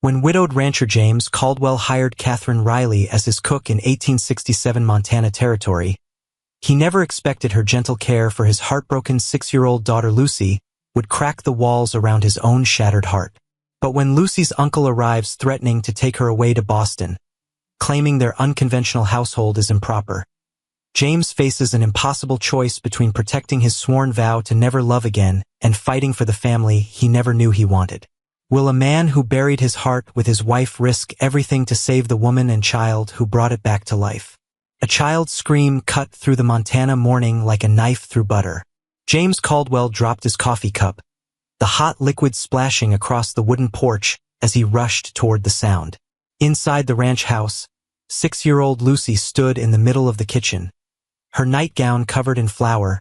When widowed rancher James Caldwell hired Catherine Riley as his cook in 1867 Montana Territory, he never expected her gentle care for his heartbroken 6-year-old daughter Lucy would crack the walls around his own shattered heart. But when Lucy's uncle arrives threatening to take her away to Boston, claiming their unconventional household is improper, James faces an impossible choice between protecting his sworn vow to never love again and fighting for the family he never knew he wanted. Will a man who buried his heart with his wife risk everything to save the woman and child who brought it back to life? A child's scream cut through the Montana morning like a knife through butter. James Caldwell dropped his coffee cup, the hot liquid splashing across the wooden porch as he rushed toward the sound. Inside the ranch house, 6-year-old Lucy stood in the middle of the kitchen, her nightgown covered in flour,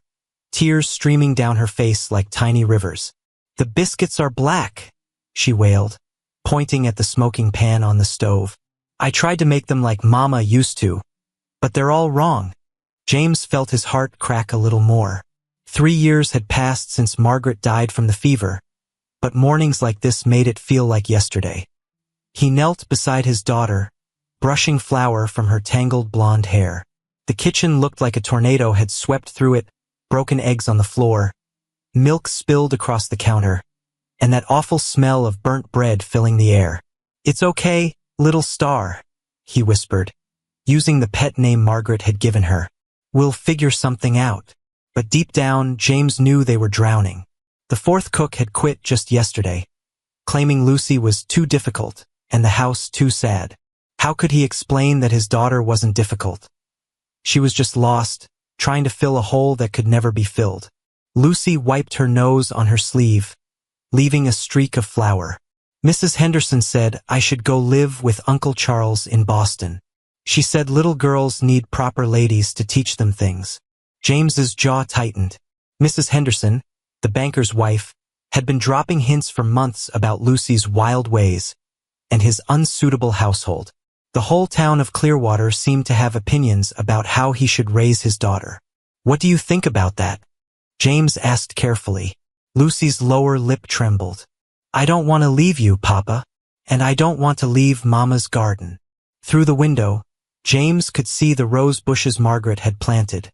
tears streaming down her face like tiny rivers. "The biscuits are black," she wailed, pointing at the smoking pan on the stove. "I tried to make them like Mama used to, but they're all wrong." James felt his heart crack a little more. 3 years had passed since Margaret died from the fever, but mornings like this made it feel like yesterday. He knelt beside his daughter, brushing flour from her tangled blonde hair. The kitchen looked like a tornado had swept through it, broken eggs on the floor, milk spilled across the counter, and that awful smell of burnt bread filling the air. "It's okay, little star," he whispered, using the pet name Margaret had given her. "We'll figure something out." But deep down, James knew they were drowning. The fourth cook had quit just yesterday, claiming Lucy was too difficult and the house too sad. How could he explain that his daughter wasn't difficult? She was just lost, trying to fill a hole that could never be filled. Lucy wiped her nose on her sleeve, leaving a streak of flour. "Mrs. Henderson said I should go live with Uncle Charles in Boston. She said little girls need proper ladies to teach them things." James's jaw tightened. Mrs. Henderson, the banker's wife, had been dropping hints for months about Lucy's wild ways and his unsuitable household. The whole town of Clearwater seemed to have opinions about how he should raise his daughter. "What do you think about that?" James asked carefully. Lucy's lower lip trembled. "I don't want to leave you, Papa, and I don't want to leave Mama's garden." Through the window, James could see the rose bushes Margaret had planted,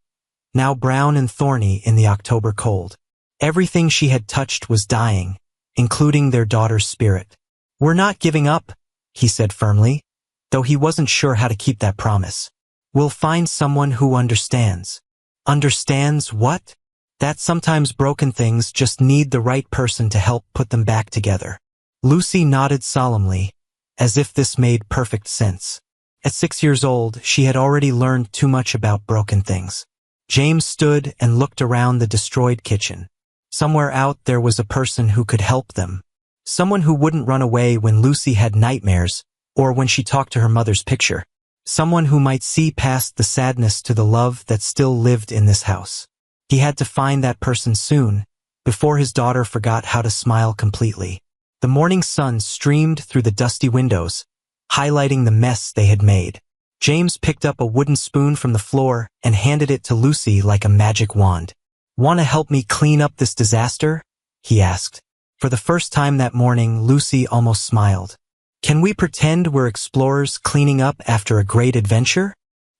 now brown and thorny in the October cold. Everything she had touched was dying, including their daughter's spirit. "We're not giving up," he said firmly, though he wasn't sure how to keep that promise. "We'll find someone who understands." Understands what? That sometimes broken things just need the right person to help put them back together. Lucy nodded solemnly, as if this made perfect sense. At 6 years old, she had already learned too much about broken things. James stood and looked around the destroyed kitchen. Somewhere out there was a person who could help them. Someone who wouldn't run away when Lucy had nightmares, or when she talked to her mother's picture. Someone who might see past the sadness to the love that still lived in this house. He had to find that person soon, before his daughter forgot how to smile completely. The morning sun streamed through the dusty windows, highlighting the mess they had made. James picked up a wooden spoon from the floor and handed it to Lucy like a magic wand. "Want to help me clean up this disaster?" he asked. For the first time that morning, Lucy almost smiled. "Can we pretend we're explorers cleaning up after a great adventure?"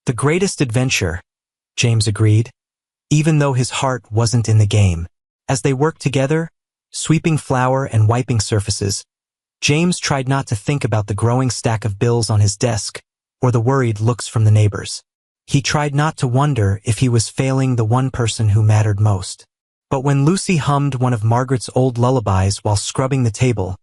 "The greatest adventure," James agreed, even though his heart wasn't in the game. As they worked together, sweeping flour and wiping surfaces, James tried not to think about the growing stack of bills on his desk or the worried looks from the neighbors. He tried not to wonder if he was failing the one person who mattered most. But when Lucy hummed one of Margaret's old lullabies while scrubbing the table,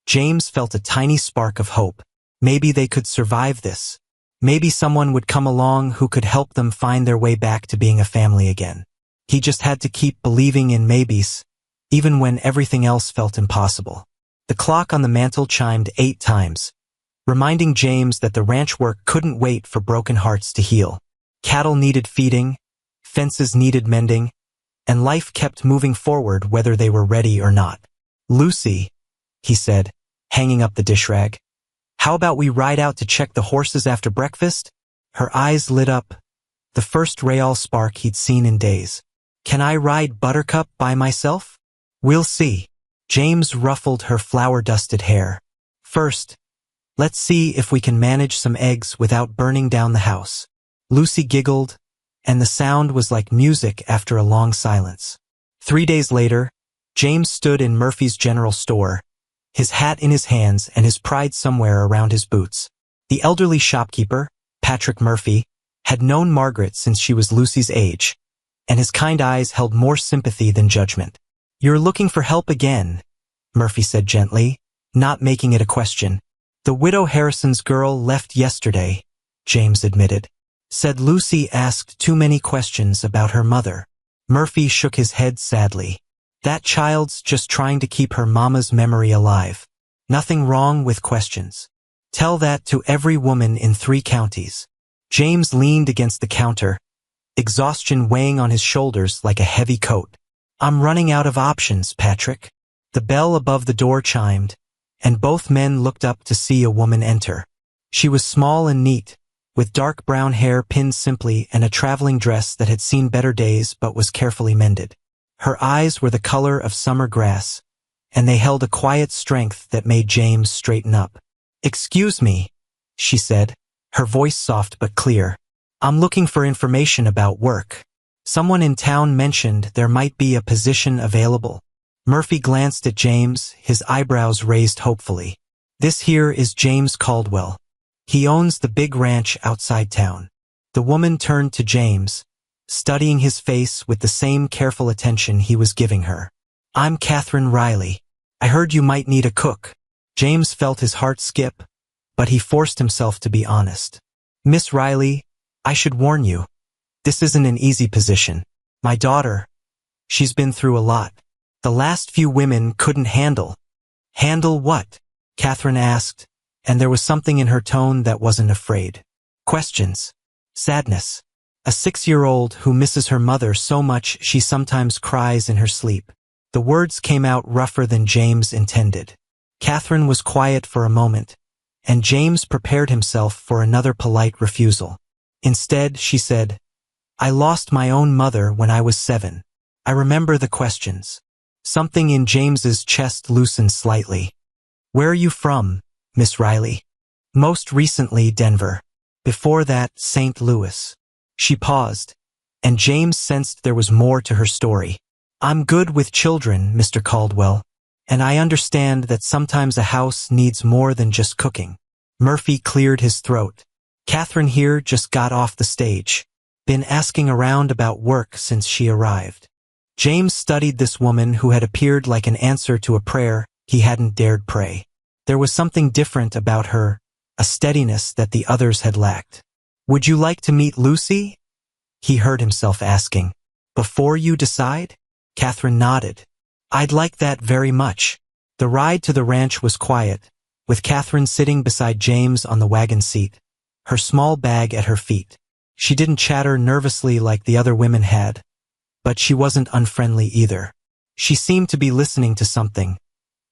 James felt a tiny spark of hope. Maybe they could survive this. Maybe someone would come along who could help them find their way back to being a family again. He just had to keep believing in maybes, even when everything else felt impossible. The clock on the mantel chimed 8 times, reminding James that the ranch work couldn't wait for broken hearts to heal. Cattle needed feeding, fences needed mending, and life kept moving forward whether they were ready or not. "Lucy," he said, hanging up the dish rag, "how about we ride out to check the horses after breakfast?" Her eyes lit up, the first Rayal spark he'd seen in days. "Can I ride Buttercup by myself?" "We'll see." James ruffled her flour-dusted hair. "First, Let's see if we can manage some eggs without burning down the house. Lucy giggled, and the sound was like music after a long silence. 3 days later, James stood in Murphy's general store, his hat in his hands and his pride somewhere around his boots. The elderly shopkeeper, Patrick Murphy, had known Margaret since she was Lucy's age, and his kind eyes held more sympathy than judgment. "You're looking for help again," Murphy said gently, not making it a question. "The widow Harrison's girl left yesterday," James admitted. "Said Lucy asked too many questions about her mother." Murphy shook his head sadly. "That child's just trying to keep her mama's memory alive. Nothing wrong with questions. Tell that to every woman in 3 counties. James leaned against the counter, exhaustion weighing on his shoulders like a heavy coat. "I'm running out of options, Patrick." The bell above the door chimed, and both men looked up to see a woman enter. She was small and neat, with dark brown hair pinned simply and a traveling dress that had seen better days but was carefully mended. Her eyes were the color of summer grass, and they held a quiet strength that made James straighten up. "Excuse me," she said, her voice soft but clear. "I'm looking for information about work. Someone in town mentioned there might be a position available." Murphy glanced at James, his eyebrows raised hopefully. "This here is James Caldwell. He owns the big ranch outside town." The woman turned to James, studying his face with the same careful attention he was giving her. "I'm Catherine Riley. I heard you might need a cook." James felt his heart skip, but he forced himself to be honest. "Miss Riley, I should warn you. This isn't an easy position. My daughter, she's been through a lot. The last few women couldn't handle." "Handle what?" Catherine asked, and there was something in her tone that wasn't afraid. "Questions. Sadness. A 6-year-old who misses her mother so much she sometimes cries in her sleep." The words came out rougher than James intended. Catherine was quiet for a moment, and James prepared himself for another polite refusal. Instead, she said, "I lost my own mother when I was 7. I remember the questions." Something in James's chest loosened slightly. "Where are you from, Miss Riley?" "Most recently, Denver. Before that, St. Louis." She paused, and James sensed there was more to her story. "I'm good with children, Mr. Caldwell, and I understand that sometimes a house needs more than just cooking." Murphy cleared his throat. "Catherine here just got off the stage. Been asking around about work since she arrived." James studied this woman who had appeared like an answer to a prayer he hadn't dared pray. There was something different about her, a steadiness that the others had lacked. "Would you like to meet Lucy?" he heard himself asking. "Before you decide?" Catherine nodded. "I'd like that very much." The ride to the ranch was quiet, with Catherine sitting beside James on the wagon seat, her small bag at her feet. She didn't chatter nervously like the other women had, but she wasn't unfriendly either. She seemed to be listening to something.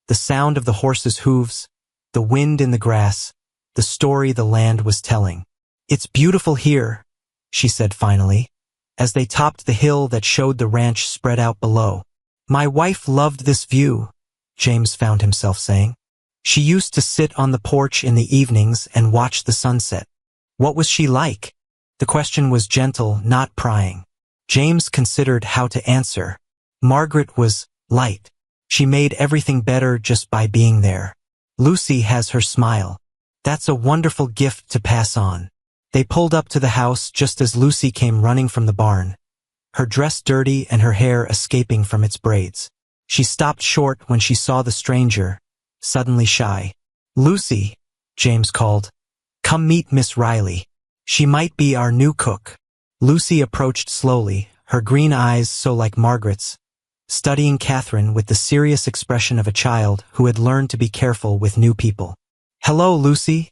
The sound of the horses' hooves, the wind in the grass, the story the land was telling. "It's beautiful here," she said finally, as they topped the hill that showed the ranch spread out below. "My wife loved this view," James found himself saying. "She used to sit on the porch in the evenings and watch the sunset." What was she like? The question was gentle, not prying. James considered how to answer. Margaret was light. She made everything better just by being there. Lucy has her smile. That's a wonderful gift to pass on. They pulled up to the house just as Lucy came running from the barn, her dress dirty and her hair escaping from its braids. She stopped short when she saw the stranger, suddenly shy. "Lucy," James called, "come meet Miss Riley. She might be our new cook." Lucy approached slowly, her green eyes so like Margaret's, studying Catherine with the serious expression of a child who had learned to be careful with new people. "Hello, Lucy,"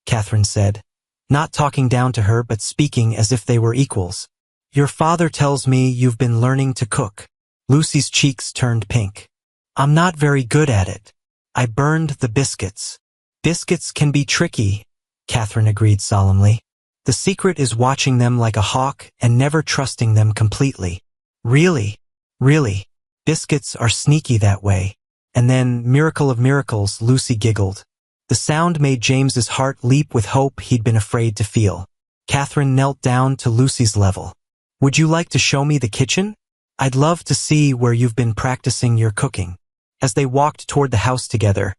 Catherine said, not talking down to her but speaking as if they were equals. "Your father tells me you've been learning to cook." Lucy's cheeks turned pink. "I'm not very good at it. I burned the biscuits." "Biscuits can be tricky," Catherine agreed solemnly. "The secret is watching them like a hawk and never trusting them completely." Really? Biscuits are sneaky that way." And then, miracle of miracles, Lucy giggled. The sound made James's heart leap with hope he'd been afraid to feel. Catherine knelt down to Lucy's level. "Would you like to show me the kitchen? I'd love to see where you've been practicing your cooking." As they walked toward the house together,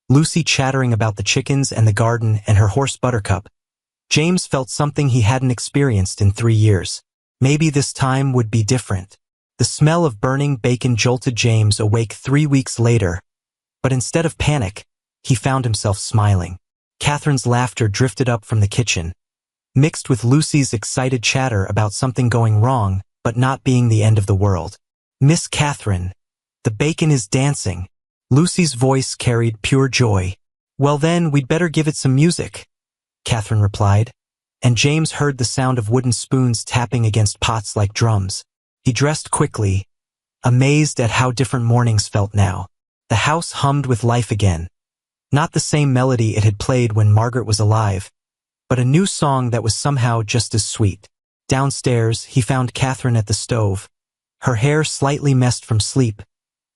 Lucy chattering about the chickens and the garden and her horse Buttercup, James felt something he hadn't experienced in 3 years. Maybe this time would be different. The smell of burning bacon jolted James awake 3 weeks later, but instead of panic, he found himself smiling. Catherine's laughter drifted up from the kitchen, mixed with Lucy's excited chatter about something going wrong, but not being the end of the world. "Miss Catherine, the bacon is dancing." Lucy's voice carried pure joy. "Well then, we'd better give it some music," Catherine replied, and James heard the sound of wooden spoons tapping against pots like drums. He dressed quickly, amazed at how different mornings felt now. The house hummed with life again. Not the same melody it had played when Margaret was alive, but a new song that was somehow just as sweet. Downstairs, he found Catherine at the stove, her hair slightly messed from sleep,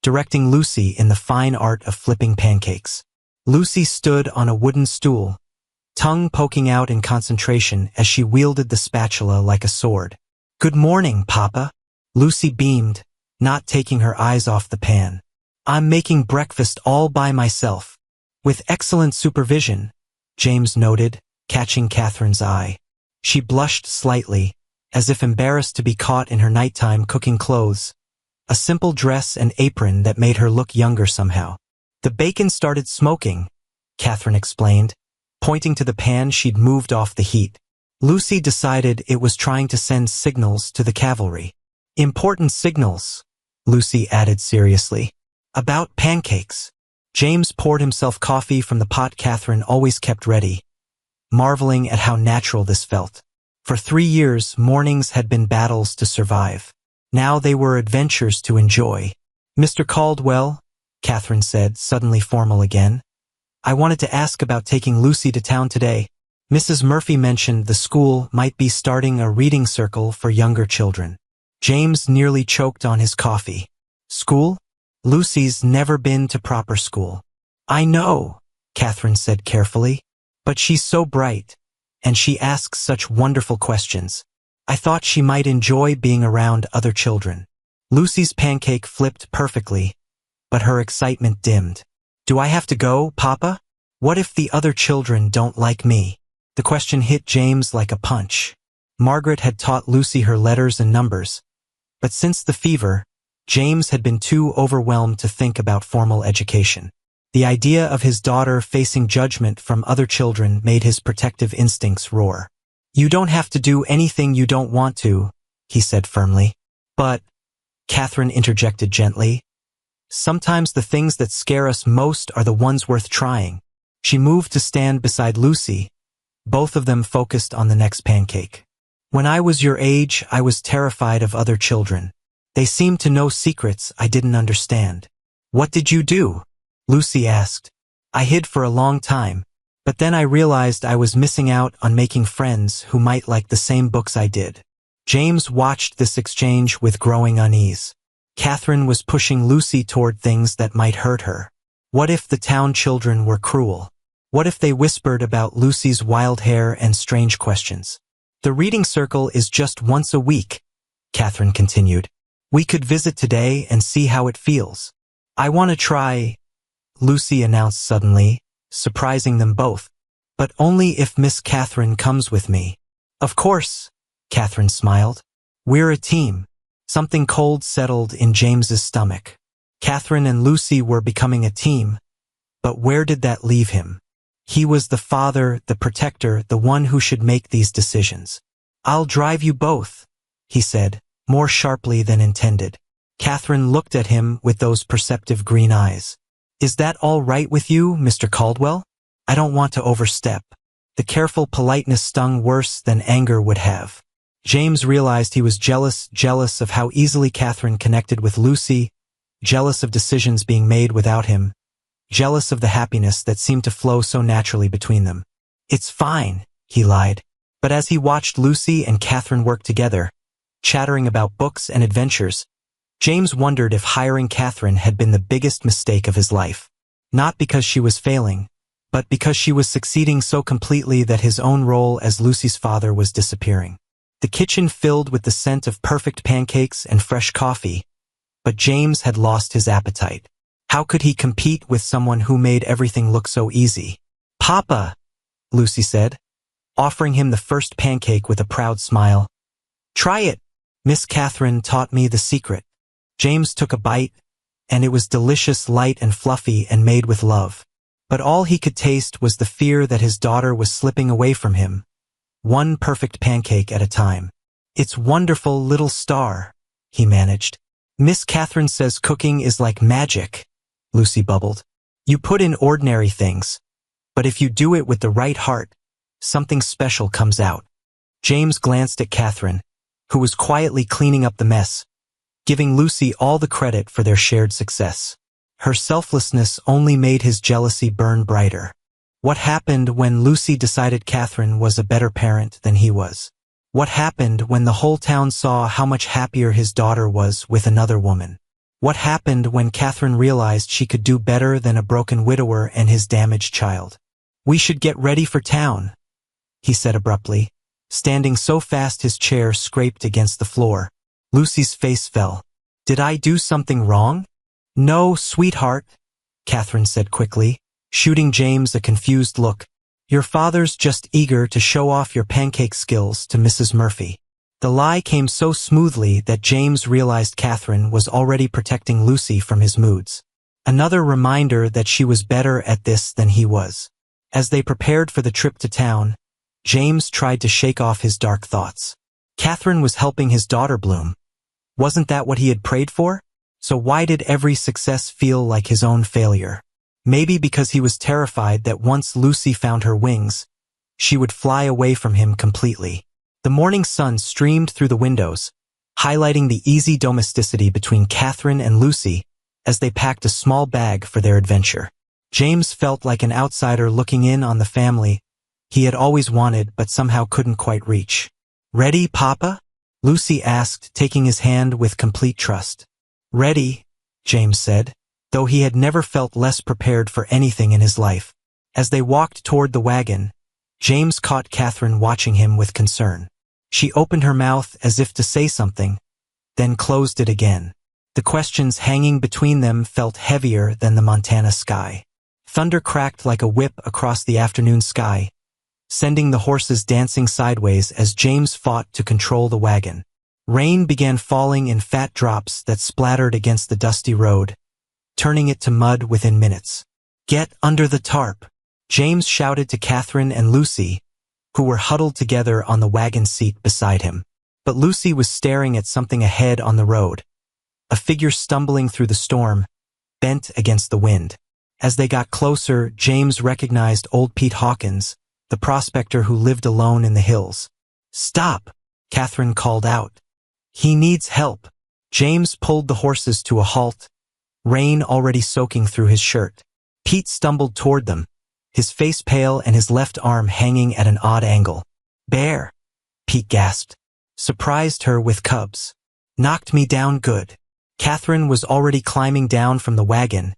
directing Lucy in the fine art of flipping pancakes. Lucy stood on a wooden stool, tongue poking out in concentration as she wielded the spatula like a sword. "Good morning, Papa." Lucy beamed, not taking her eyes off the pan. "I'm making breakfast all by myself." "With excellent supervision," James noted, catching Catherine's eye. She blushed slightly, as if embarrassed to be caught in her nighttime cooking clothes, a simple dress and apron that made her look younger somehow. "The bacon started smoking," Catherine explained, pointing to the pan she'd moved off the heat. Lucy decided it was trying to send signals to the cavalry. "Important signals," Lucy added seriously. "About pancakes." James poured himself coffee from the pot Catherine always kept ready, marveling at how natural this felt. For 3 years, mornings had been battles to survive. Now they were adventures to enjoy. "Mr. Caldwell," Catherine said, suddenly formal again, "I wanted to ask about taking Lucy to town today. Mrs. Murphy mentioned the school might be starting a reading circle for younger children." James nearly choked on his coffee. "School? Lucy's never been to proper school." "I know," Catherine said carefully, "but she's so bright, and she asks such wonderful questions. I thought she might enjoy being around other children." Lucy's pancake flipped perfectly, but her excitement dimmed. "Do I have to go, Papa? What if the other children don't like me?" The question hit James like a punch. Margaret had taught Lucy her letters and numbers, but since the fever, James had been too overwhelmed to think about formal education. The idea of his daughter facing judgment from other children made his protective instincts roar. "You don't have to do anything you don't want to," he said firmly. "But," Catherine interjected gently, "sometimes the things that scare us most are the ones worth trying." She moved to stand beside Lucy, both of them focused on the next pancake. "When I was your age, I was terrified of other children. They seemed to know secrets I didn't understand." "What did you do?" Lucy asked. "I hid for a long time, but then I realized I was missing out on making friends who might like the same books I did." James watched this exchange with growing unease. Catherine was pushing Lucy toward things that might hurt her. What if the town children were cruel? What if they whispered about Lucy's wild hair and strange questions? "The reading circle is just once a week," Catherine continued. "We could visit today and see how it feels." "I want to try," Lucy announced suddenly, surprising them both. "But only if Miss Catherine comes with me." "Of course," Catherine smiled. "We're a team." Something cold settled in James's stomach. Catherine and Lucy were becoming a team, but where did that leave him? He was the father, the protector, the one who should make these decisions. "I'll drive you both," he said, more sharply than intended. Catherine looked at him with those perceptive green eyes. "Is that all right with you, Mr. Caldwell? I don't want to overstep." The careful politeness stung worse than anger would have. James realized he was jealous of how easily Catherine connected with Lucy, jealous of decisions being made without him, jealous of the happiness that seemed to flow so naturally between them. "It's fine," he lied. But as he watched Lucy and Catherine work together, chattering about books and adventures, James wondered if hiring Catherine had been the biggest mistake of his life. Not because she was failing, but because she was succeeding so completely that his own role as Lucy's father was disappearing. The kitchen filled with the scent of perfect pancakes and fresh coffee, but James had lost his appetite. How could he compete with someone who made everything look so easy? "Papa," Lucy said, offering him the first pancake with a proud smile. "Try it. Miss Catherine taught me the secret." James took a bite, and it was delicious, light and fluffy, and made with love. But all he could taste was the fear that his daughter was slipping away from him, one perfect pancake at a time. "It's wonderful, little star," he managed. "Miss Catherine says cooking is like magic," Lucy bubbled. "You put in ordinary things, but if you do it with the right heart, something special comes out." James glanced at Catherine, who was quietly cleaning up the mess, giving Lucy all the credit for their shared success. Her selflessness only made his jealousy burn brighter. What happened when Lucy decided Catherine was a better parent than he was? What happened when the whole town saw how much happier his daughter was with another woman? What happened when Catherine realized she could do better than a broken widower and his damaged child? "We should get ready for town," he said abruptly, standing so fast his chair scraped against the floor. Lucy's face fell. "Did I do something wrong?" "No, sweetheart," Catherine said quickly, shooting James a confused look. "Your father's just eager to show off your pancake skills to Mrs. Murphy." The lie came so smoothly that James realized Catherine was already protecting Lucy from his moods. Another reminder that she was better at this than he was. As they prepared for the trip to town, James tried to shake off his dark thoughts. Catherine was helping his daughter bloom. Wasn't that what he had prayed for? So why did every success feel like his own failure? Maybe because he was terrified that once Lucy found her wings, she would fly away from him completely. The morning sun streamed through the windows, highlighting the easy domesticity between Catherine and Lucy as they packed a small bag for their adventure. James felt like an outsider looking in on the family he had always wanted but somehow couldn't quite reach. "Ready, Papa?" Lucy asked, taking his hand with complete trust. "Ready," James said, though he had never felt less prepared for anything in his life. As they walked toward the wagon, James caught Catherine watching him with concern. She opened her mouth as if to say something, then closed it again. The questions hanging between them felt heavier than the Montana sky. Thunder cracked like a whip across the afternoon sky, sending the horses dancing sideways as James fought to control the wagon. Rain began falling in fat drops that splattered against the dusty road, turning it to mud within minutes. "Get under the tarp," James shouted to Catherine and Lucy, who were huddled together on the wagon seat beside him. But Lucy was staring at something ahead on the road, a figure stumbling through the storm, bent against the wind. As they got closer, James recognized old Pete Hawkins, the prospector who lived alone in the hills. "Stop," Catherine called out. "He needs help." James pulled the horses to a halt, rain already soaking through his shirt. Pete stumbled toward them, his face pale and his left arm hanging at an odd angle. "Bear," Pete gasped. "Surprised her with cubs. Knocked me down good." Catherine was already climbing down from the wagon,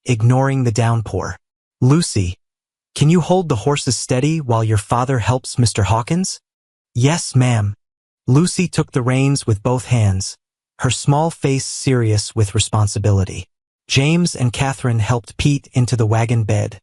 ignoring the downpour. "Lucy, can you hold the horses steady while your father helps Mr. Hawkins?" "Yes, ma'am." Lucy took the reins with both hands, her small face serious with responsibility. James and Catherine helped Pete into the wagon bed,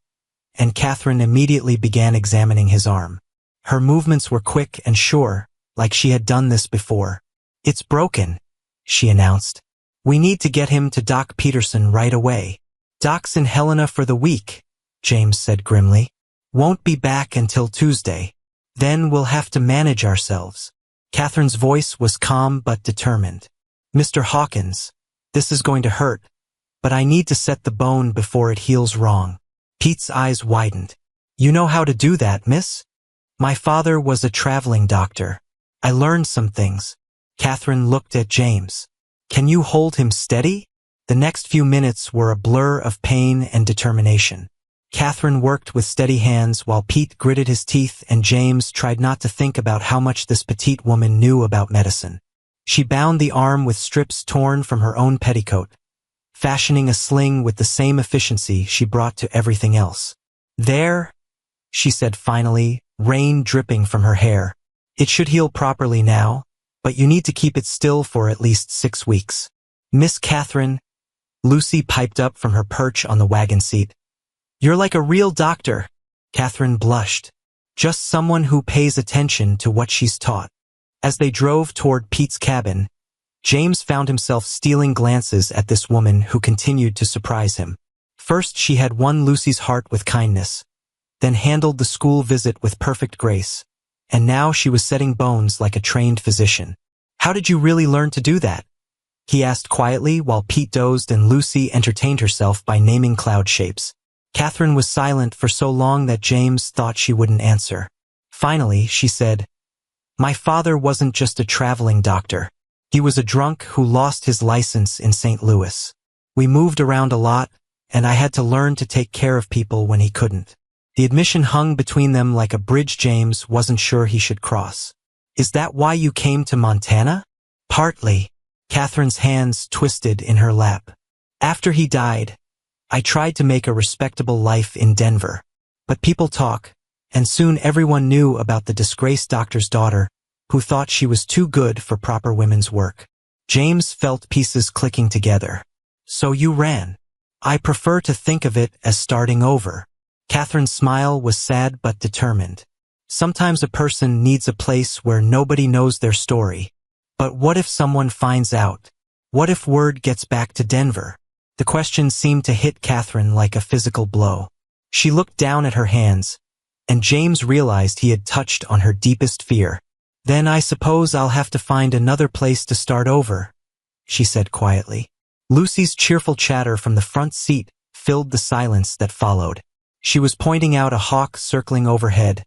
and Catherine immediately began examining his arm. Her movements were quick and sure, like she had done this before. "It's broken," she announced. "We need to get him to Doc Peterson right away." "Doc's in Helena for the week," James said grimly. "Won't be back until Tuesday. Then we'll have to manage ourselves." Catherine's voice was calm but determined. "Mr. Hawkins, this is going to hurt, but I need to set the bone before it heals wrong." Pete's eyes widened. "You know how to do that, miss? My father was a traveling doctor. I learned some things." Catherine looked at James. "Can you hold him steady?" The next few minutes were a blur of pain and determination. Catherine worked with steady hands while Pete gritted his teeth and James tried not to think about how much this petite woman knew about medicine. She bound the arm with strips torn from her own petticoat, fashioning a sling with the same efficiency she brought to everything else. There, she said finally, rain dripping from her hair. It should heal properly now, but you need to keep it still for at least 6 weeks. Miss Catherine, Lucy piped up from her perch on the wagon seat. You're like a real doctor. Catherine blushed. Just someone who pays attention to what she's taught. As they drove toward Pete's cabin, James found himself stealing glances at this woman who continued to surprise him. First, she had won Lucy's heart with kindness, then handled the school visit with perfect grace, and now she was setting bones like a trained physician. How did you really learn to do that? He asked quietly while Pete dozed and Lucy entertained herself by naming cloud shapes. Catherine was silent for so long that James thought she wouldn't answer. Finally, she said, My father wasn't just a traveling doctor. He was a drunk who lost his license in St. Louis. We moved around a lot, and I had to learn to take care of people when he couldn't. The admission hung between them like a bridge James wasn't sure he should cross. Is that why you came to Montana? Partly. Catherine's hands twisted in her lap. After he died, I tried to make a respectable life in Denver. But people talk, and soon everyone knew about the disgraced doctor's daughter, who thought she was too good for proper women's work. James felt pieces clicking together. So you ran. I prefer to think of it as starting over. Catherine's smile was sad but determined. Sometimes a person needs a place where nobody knows their story. But what if someone finds out? What if word gets back to Denver? The question seemed to hit Catherine like a physical blow. She looked down at her hands, and James realized he had touched on her deepest fear. Then I suppose I'll have to find another place to start over, she said quietly. Lucy's cheerful chatter from the front seat filled the silence that followed. She was pointing out a hawk circling overhead,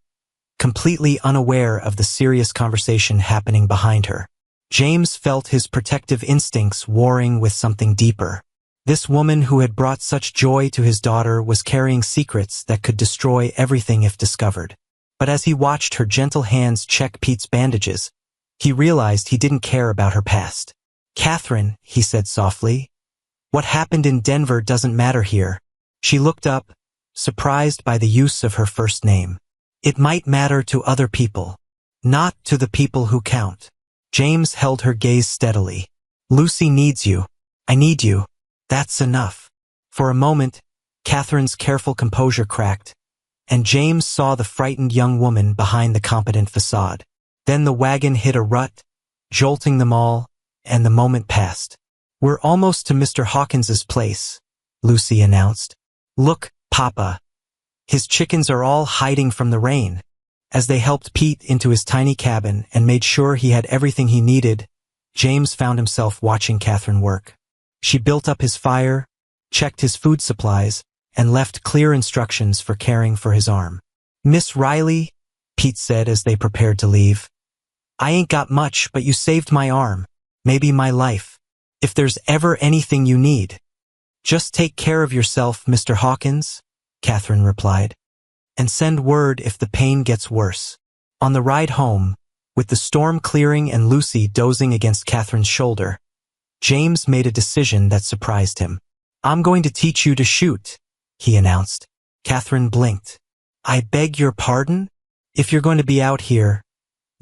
completely unaware of the serious conversation happening behind her. James felt his protective instincts warring with something deeper. This woman who had brought such joy to his daughter was carrying secrets that could destroy everything if discovered. But as he watched her gentle hands check Pete's bandages, he realized he didn't care about her past. Catherine, he said softly, what happened in Denver doesn't matter here. She looked up, surprised by the use of her first name. It might matter to other people, not to the people who count. James held her gaze steadily. Lucy needs you. I need you. That's enough. For a moment, Catherine's careful composure cracked, and James saw the frightened young woman behind the competent facade. Then the wagon hit a rut, jolting them all, and the moment passed. We're almost to Mr. Hawkins's place, Lucy announced. Look, Papa. His chickens are all hiding from the rain. As they helped Pete into his tiny cabin and made sure he had everything he needed, James found himself watching Catherine work. She built up his fire, checked his food supplies, and left clear instructions for caring for his arm. Miss Riley, Pete said as they prepared to leave, I ain't got much, but you saved my arm, maybe my life. If there's ever anything you need, just take care of yourself, Mr. Hawkins, Catherine replied. And send word if the pain gets worse. On the ride home, with the storm clearing and Lucy dozing against Catherine's shoulder, James made a decision that surprised him. I'm going to teach you to shoot, he announced. Catherine blinked. I beg your pardon? If you're going to be out here,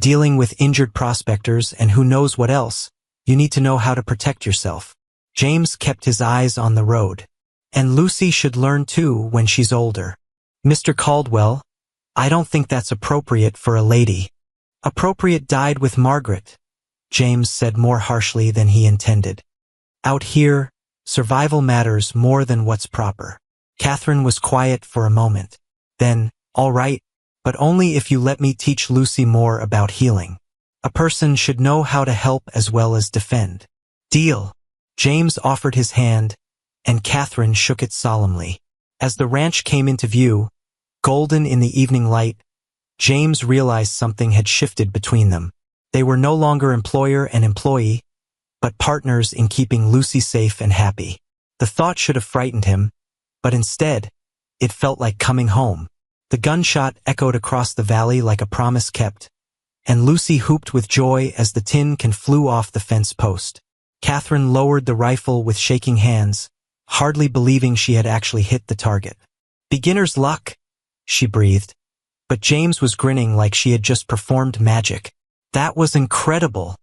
dealing with injured prospectors and who knows what else, you need to know how to protect yourself. James kept his eyes on the road. And Lucy should learn too when she's older. Mr. Caldwell, I don't think that's appropriate for a lady. Appropriate died with Margaret, James said more harshly than he intended. Out here, survival matters more than what's proper. Catherine was quiet for a moment. Then, all right, but only if you let me teach Lucy more about healing. A person should know how to help as well as defend. Deal. James offered his hand, and Catherine shook it solemnly. As the ranch came into view, golden in the evening light, James realized something had shifted between them. They were no longer employer and employee, but partners in keeping Lucy safe and happy. The thought should have frightened him, but instead, it felt like coming home. The gunshot echoed across the valley like a promise kept, and Lucy whooped with joy as the tin can flew off the fence post. Catherine lowered the rifle with shaking hands, hardly believing she had actually hit the target. Beginner's luck, she breathed. But James was grinning like she had just performed magic. That was incredible.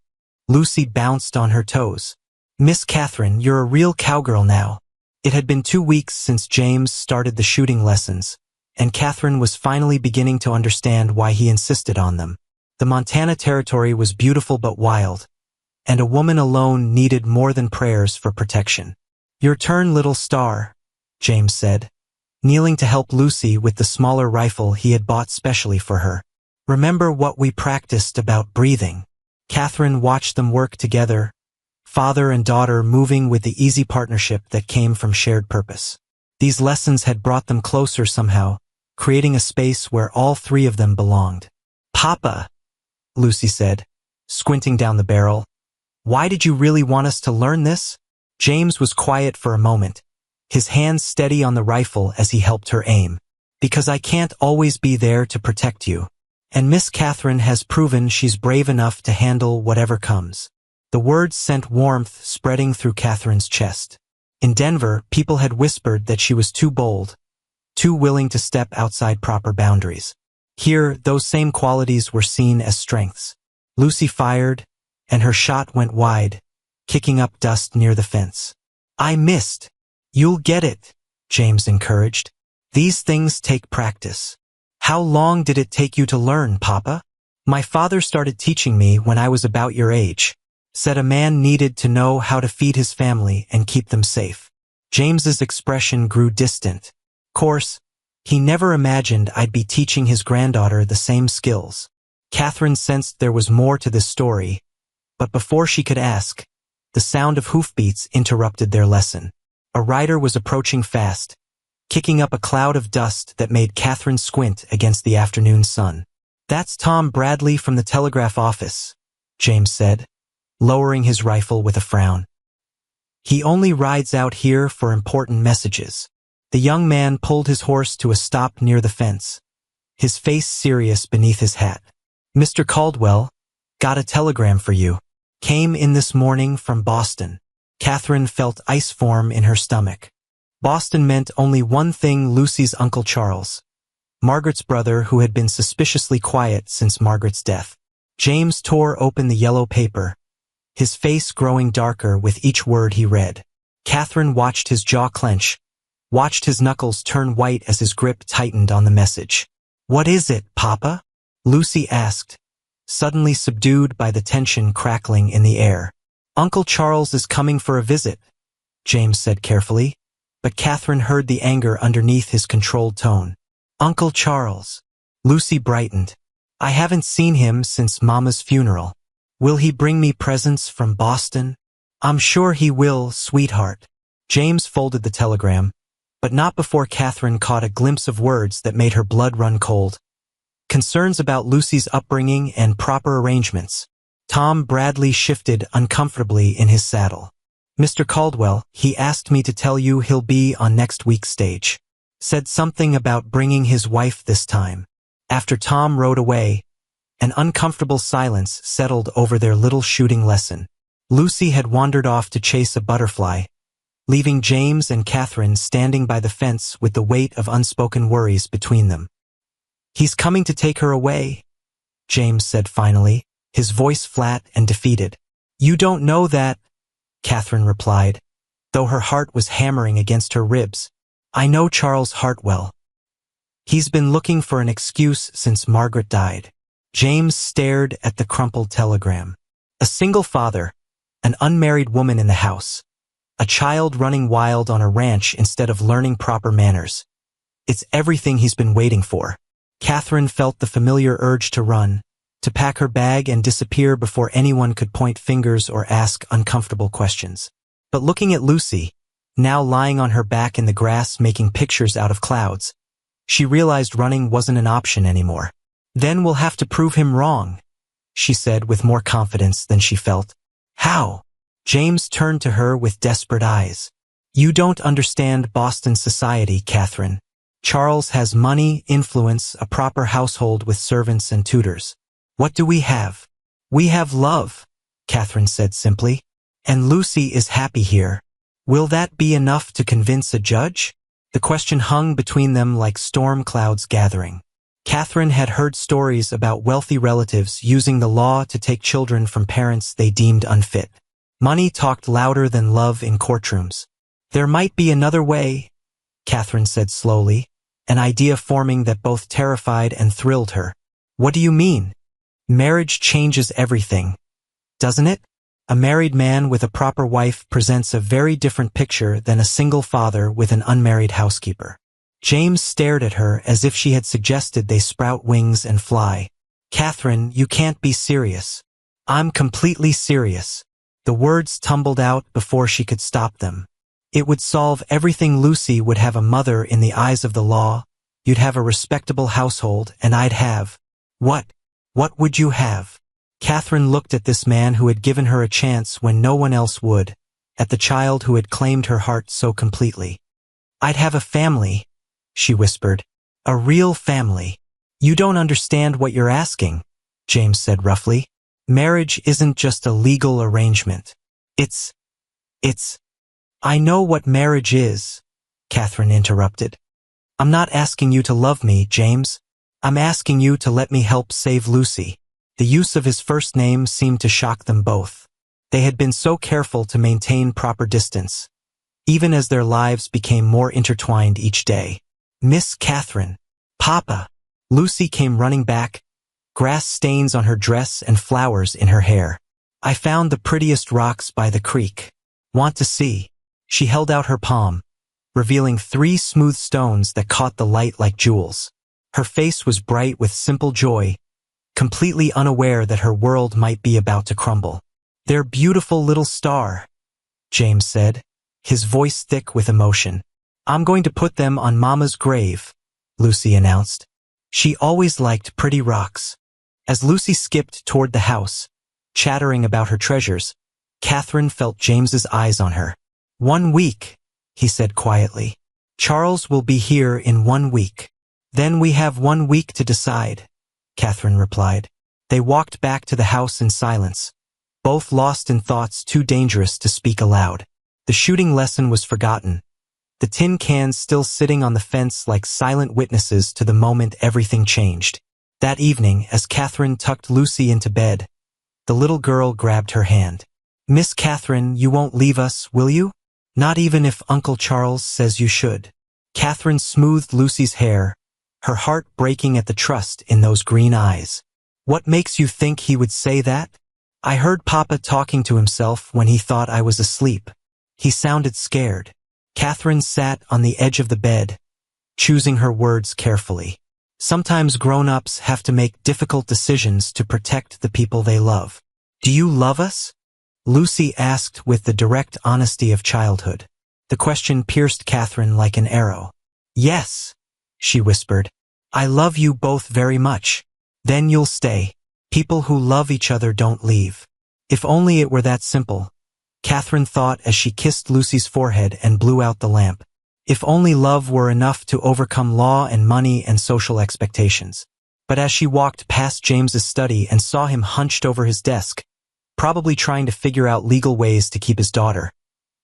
Lucy bounced on her toes. Miss Catherine, you're a real cowgirl now. It had been 2 weeks since James started the shooting lessons, and Catherine was finally beginning to understand why he insisted on them. The Montana Territory was beautiful but wild, and a woman alone needed more than prayers for protection. Your turn, little star, James said, kneeling to help Lucy with the smaller rifle he had bought specially for her. Remember what we practiced about breathing. Catherine watched them work together, father and daughter moving with the easy partnership that came from shared purpose. These lessons had brought them closer somehow, creating a space where all three of them belonged. Papa, Lucy said, squinting down the barrel, why did you really want us to learn this? James was quiet for a moment, his hands steady on the rifle as he helped her aim. Because I can't always be there to protect you. And Miss Catherine has proven she's brave enough to handle whatever comes. The words sent warmth spreading through Catherine's chest. In Denver, people had whispered that she was too bold, too willing to step outside proper boundaries. Here, those same qualities were seen as strengths. Lucy fired, and her shot went wide, kicking up dust near the fence. I missed. You'll get it, James encouraged. These things take practice. How long did it take you to learn, Papa? My father started teaching me when I was about your age. Said a man needed to know how to feed his family and keep them safe. James's expression grew distant. Of course, he never imagined I'd be teaching his granddaughter the same skills. Catherine sensed there was more to this story, but before she could ask, the sound of hoofbeats interrupted their lesson. A rider was approaching fast, kicking up a cloud of dust that made Catherine squint against the afternoon sun. That's Tom Bradley from the telegraph office, James said, lowering his rifle with a frown. He only rides out here for important messages. The young man pulled his horse to a stop near the fence, his face serious beneath his hat. Mr. Caldwell, got a telegram for you. Came in this morning from Boston. Catherine felt ice form in her stomach. Boston meant only one thing: Lucy's Uncle Charles, Margaret's brother who had been suspiciously quiet since Margaret's death. James tore open the yellow paper, his face growing darker with each word he read. Catherine watched his jaw clench, watched his knuckles turn white as his grip tightened on the message. What is it, Papa? Lucy asked, suddenly subdued by the tension crackling in the air. Uncle Charles is coming for a visit, James said carefully, but Catherine heard the anger underneath his controlled tone. Uncle Charles. Lucy brightened. I haven't seen him since Mama's funeral. Will he bring me presents from Boston? I'm sure he will, sweetheart. James folded the telegram, but not before Catherine caught a glimpse of words that made her blood run cold. Concerns about Lucy's upbringing and proper arrangements. Tom Bradley shifted uncomfortably in his saddle. Mr. Caldwell, he asked me to tell you he'll be on next week's stage. Said something about bringing his wife this time. After Tom rode away, an uncomfortable silence settled over their little shooting lesson. Lucy had wandered off to chase a butterfly, leaving James and Catherine standing by the fence with the weight of unspoken worries between them. He's coming to take her away, James said finally, his voice flat and defeated. You don't know that, Catherine replied, though her heart was hammering against her ribs. I know Charles Hartwell. He's been looking for an excuse since Margaret died. James stared at the crumpled telegram. A single father, an unmarried woman in the house, a child running wild on a ranch instead of learning proper manners. It's everything he's been waiting for. Catherine felt the familiar urge to run, to pack her bag and disappear before anyone could point fingers or ask uncomfortable questions. But looking at Lucy, now lying on her back in the grass making pictures out of clouds, she realized running wasn't an option anymore. Then we'll have to prove him wrong, she said with more confidence than she felt. How? James turned to her with desperate eyes. You don't understand Boston society, Catherine. Charles has money, influence, a proper household with servants and tutors. What do we have? We have love, Catherine said simply. And Lucy is happy here. Will that be enough to convince a judge? The question hung between them like storm clouds gathering. Catherine had heard stories about wealthy relatives using the law to take children from parents they deemed unfit. Money talked louder than love in courtrooms. There might be another way, Catherine said slowly, an idea forming that both terrified and thrilled her. What do you mean? Marriage changes everything, doesn't it? A married man with a proper wife presents a very different picture than a single father with an unmarried housekeeper. James stared at her as if she had suggested they sprout wings and fly. Catherine, you can't be serious. I'm completely serious. The words tumbled out before she could stop them. It would solve everything. Lucy would have a mother in the eyes of the law, you'd have a respectable household, and I'd have… What? What would you have? Catherine looked at this man who had given her a chance when no one else would, at the child who had claimed her heart so completely. I'd have a family, she whispered. A real family. You don't understand what you're asking, James said roughly. Marriage isn't just a legal arrangement. It's… I know what marriage is, Catherine interrupted. I'm not asking you to love me, James. I'm asking you to let me help save Lucy. The use of his first name seemed to shock them both. They had been so careful to maintain proper distance, even as their lives became more intertwined each day. Miss Catherine. Papa. Lucy came running back, grass stains on her dress and flowers in her hair. I found the prettiest rocks by the creek. Want to see? She held out her palm, revealing 3 smooth stones that caught the light like jewels. Her face was bright with simple joy, completely unaware that her world might be about to crumble. They're beautiful little star, James said, his voice thick with emotion. I'm going to put them on Mama's grave, Lucy announced. She always liked pretty rocks. As Lucy skipped toward the house, chattering about her treasures, Catherine felt James's eyes on her. 1 week, he said quietly. Charles will be here in 1 week. Then we have 1 week to decide, Catherine replied. They walked back to the house in silence, both lost in thoughts too dangerous to speak aloud. The shooting lesson was forgotten, the tin cans still sitting on the fence like silent witnesses to the moment everything changed. That evening, as Catherine tucked Lucy into bed, the little girl grabbed her hand. Miss Catherine, you won't leave us, will you? Not even if Uncle Charles says you should. Catherine smoothed Lucy's hair, her heart breaking at the trust in those green eyes. What makes you think he would say that? I heard Papa talking to himself when he thought I was asleep. He sounded scared. Catherine sat on the edge of the bed, choosing her words carefully. Sometimes grown-ups have to make difficult decisions to protect the people they love. Do you love us? Lucy asked with the direct honesty of childhood. The question pierced Catherine like an arrow. Yes, she whispered. I love you both very much. Then you'll stay. People who love each other don't leave. If only it were that simple, Catherine thought as she kissed Lucy's forehead and blew out the lamp. If only love were enough to overcome law and money and social expectations. But as she walked past James's study and saw him hunched over his desk, probably trying to figure out legal ways to keep his daughter,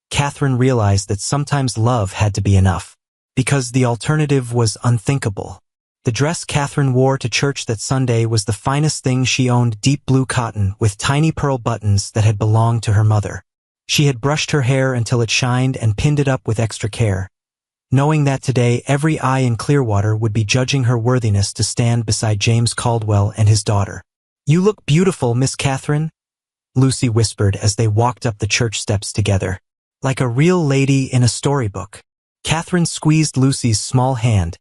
Catherine realized that sometimes love had to be enough, because the alternative was unthinkable. The dress Catherine wore to church that Sunday was the finest thing she owned, deep blue cotton with tiny pearl buttons that had belonged to her mother. She had brushed her hair until it shined and pinned it up with extra care, knowing that today every eye in Clearwater would be judging her worthiness to stand beside James Caldwell and his daughter. You look beautiful, Miss Catherine, Lucy whispered as they walked up the church steps together. Like a real lady in a storybook. Catherine squeezed Lucy's small hand,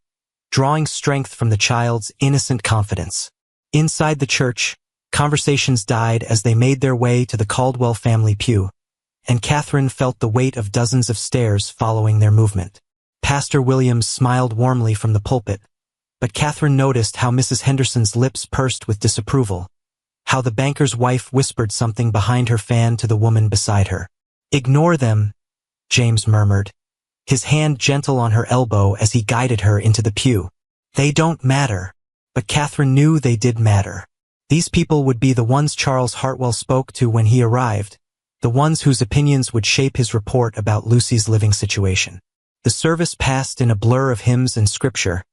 drawing strength from the child's innocent confidence. Inside the church, conversations died as they made their way to the Caldwell family pew, and Catherine felt the weight of dozens of stares following their movement. Pastor Williams smiled warmly from the pulpit, but Catherine noticed how Mrs. Henderson's lips pursed with disapproval, how the banker's wife whispered something behind her fan to the woman beside her. Ignore them, James murmured, his hand gentle on her elbow as he guided her into the pew. They don't matter. But Catherine knew they did matter. These people would be the ones Charles Hartwell spoke to when he arrived, the ones whose opinions would shape his report about Lucy's living situation. The service passed in a blur of hymns and scripture,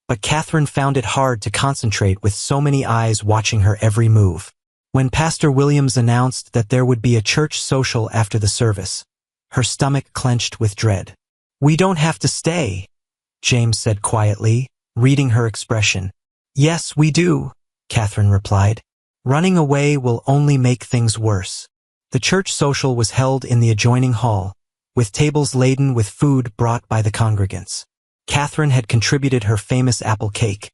but Catherine found it hard to concentrate with so many eyes watching her every move. When Pastor Williams announced that there would be a church social after the service, her stomach clenched with dread. "We don't have to stay," James said quietly, reading her expression. "Yes, we do," Catherine replied. "Running away will only make things worse." The church social was held in the adjoining hall, with tables laden with food brought by the congregants. Catherine had contributed her famous apple cake,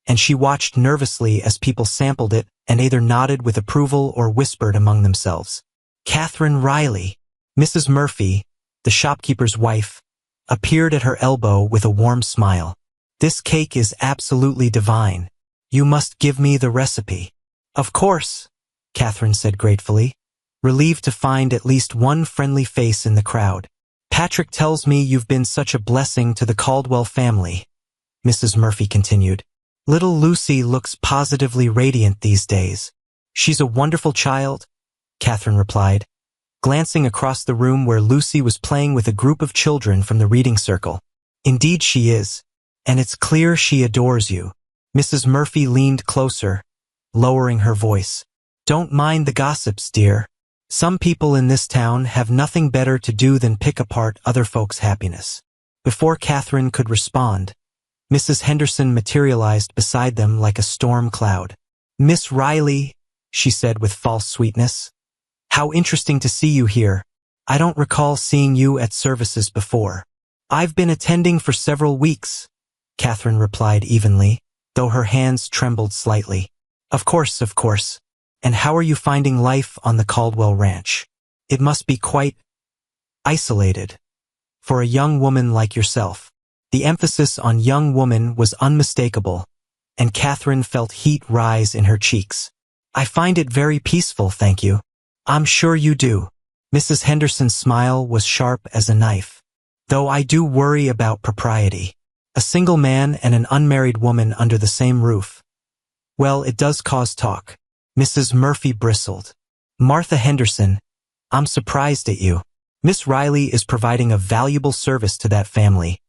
and she watched nervously as people sampled it and either nodded with approval or whispered among themselves. Catherine Riley, Mrs. Murphy, the shopkeeper's wife, appeared at her elbow with a warm smile. "This cake is absolutely divine. You must give me the recipe." "Of course," Catherine said gratefully, relieved to find at least one friendly face in the crowd. "Patrick tells me you've been such a blessing to the Caldwell family," Mrs. Murphy continued. "Little Lucy looks positively radiant these days." "She's a wonderful child," Catherine replied, glancing across the room where Lucy was playing with a group of children from the reading circle. "Indeed she is, and it's clear she adores you." Mrs. Murphy leaned closer, lowering her voice. "Don't mind the gossips, dear. Some people in this town have nothing better to do than pick apart other folks' happiness." Before Catherine could respond, Mrs. Henderson materialized beside them like a storm cloud. "Miss Riley," she said with false sweetness, "how interesting to see you here. I don't recall seeing you at services before." "I've been attending for several weeks," Catherine replied evenly, though her hands trembled slightly. Of course. And how are you finding life on the Caldwell Ranch? It must be quite isolated for a young woman like yourself." The emphasis on young woman was unmistakable, and Catherine felt heat rise in her cheeks. "I find it very peaceful, thank you." "I'm sure you do." Mrs. Henderson's smile was sharp as a knife. "Though I do worry about propriety. A single man and an unmarried woman under the same roof. Well, it does cause talk." Mrs. Murphy bristled. "Martha Henderson, I'm surprised at you. Miss Riley is providing a valuable service to that family,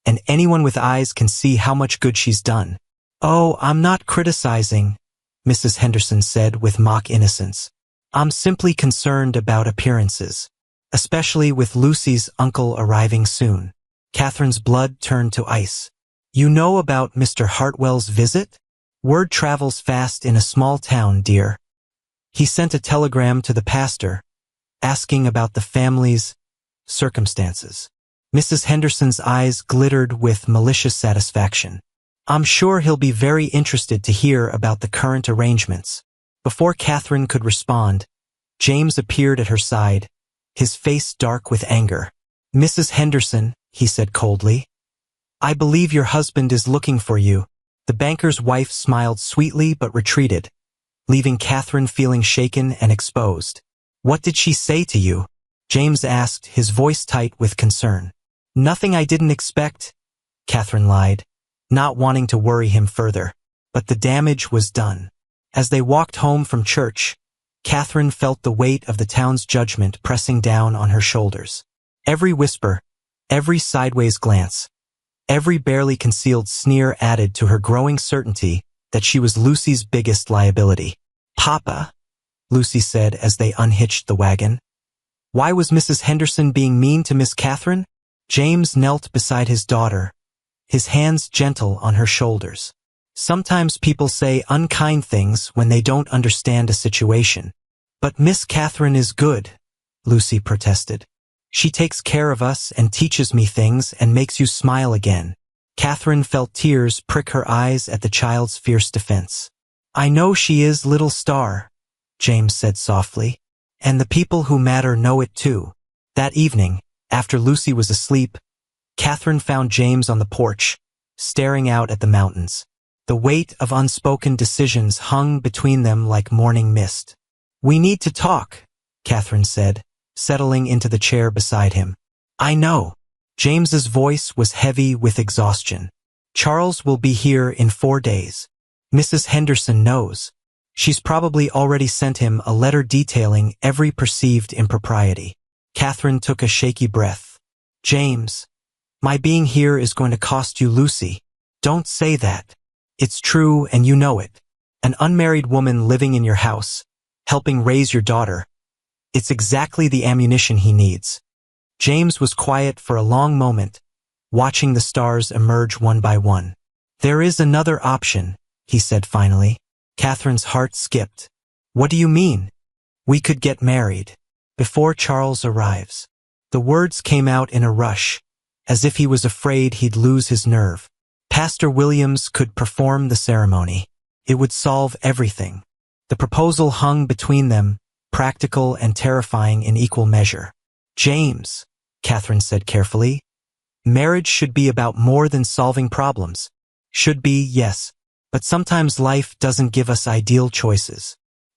and anyone with eyes can see how much good she's done." "Oh, I'm not criticizing," Mrs. Henderson said with mock innocence. "I'm simply concerned about appearances, especially with Lucy's uncle arriving soon." Catherine's blood turned to ice. "You know about Mr. Hartwell's visit? Word travels fast in a small town, dear. He sent a telegram to the pastor, asking about the family's circumstances." Mrs. Henderson's eyes glittered with malicious satisfaction. "I'm sure he'll be very interested to hear about the current arrangements." Before Catherine could respond, James appeared at her side, his face dark with anger. "Mrs. Henderson," he said coldly, "I believe your husband is looking for you." The banker's wife smiled sweetly but retreated, leaving Catherine feeling shaken and exposed. "What did she say to you?" James asked, his voice tight with concern. "Nothing I didn't expect," Catherine lied, not wanting to worry him further. But the damage was done. As they walked home from church, Catherine felt the weight of the town's judgment pressing down on her shoulders. Every whisper, every sideways glance, every barely concealed sneer added to her growing certainty that she was Lucy's biggest liability. "Papa," Lucy said as they unhitched the wagon. "Why was Mrs. Henderson being mean to Miss Catherine?" James knelt beside his daughter, his hands gentle on her shoulders. "Sometimes people say unkind things when they don't understand a situation. But Miss Catherine is good," Lucy protested. "She takes care of us and teaches me things and makes you smile again." Catherine felt tears prick her eyes at the child's fierce defense. "I know she is, little star," James said softly, "and the people who matter know it too." That evening, after Lucy was asleep, Catherine found James on the porch, staring out at the mountains. The weight of unspoken decisions hung between them like morning mist. "We need to talk," Catherine said, settling into the chair beside him. "I know." James's voice was heavy with exhaustion. "Charles will be here in 4 days. Mrs. Henderson knows. She's probably already sent him a letter detailing every perceived impropriety." Catherine took a shaky breath. "James, My being here is going to cost you, Lucy. Don't say that. It's true and you know it. An unmarried woman living in your house, helping raise your daughter. It's exactly the ammunition he needs. James was quiet for a long moment, watching the stars emerge one by one. There is another option, he said finally. Catherine's heart skipped. What do you mean? We could get married. Before Charles arrives. The words came out in a rush, as if he was afraid he'd lose his nerve. Pastor Williams could perform the ceremony. It would solve everything. The proposal hung between them, practical and terrifying in equal measure. James, Catherine said carefully, marriage should be about more than solving problems. Should be, yes, but sometimes life doesn't give us ideal choices.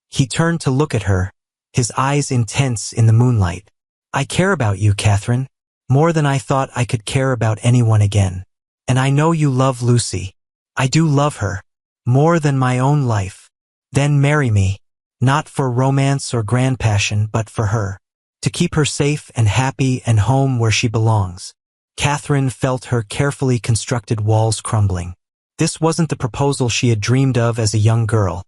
He turned to look at her, his eyes intense in the moonlight. I care about you, Catherine, more than I thought I could care about anyone again. And I know you love Lucy. I do love her, more than my own life. Then marry me, not for romance or grand passion, but for her. To keep her safe and happy and home where she belongs. Catherine felt her carefully constructed walls crumbling. This wasn't the proposal she had dreamed of as a young girl,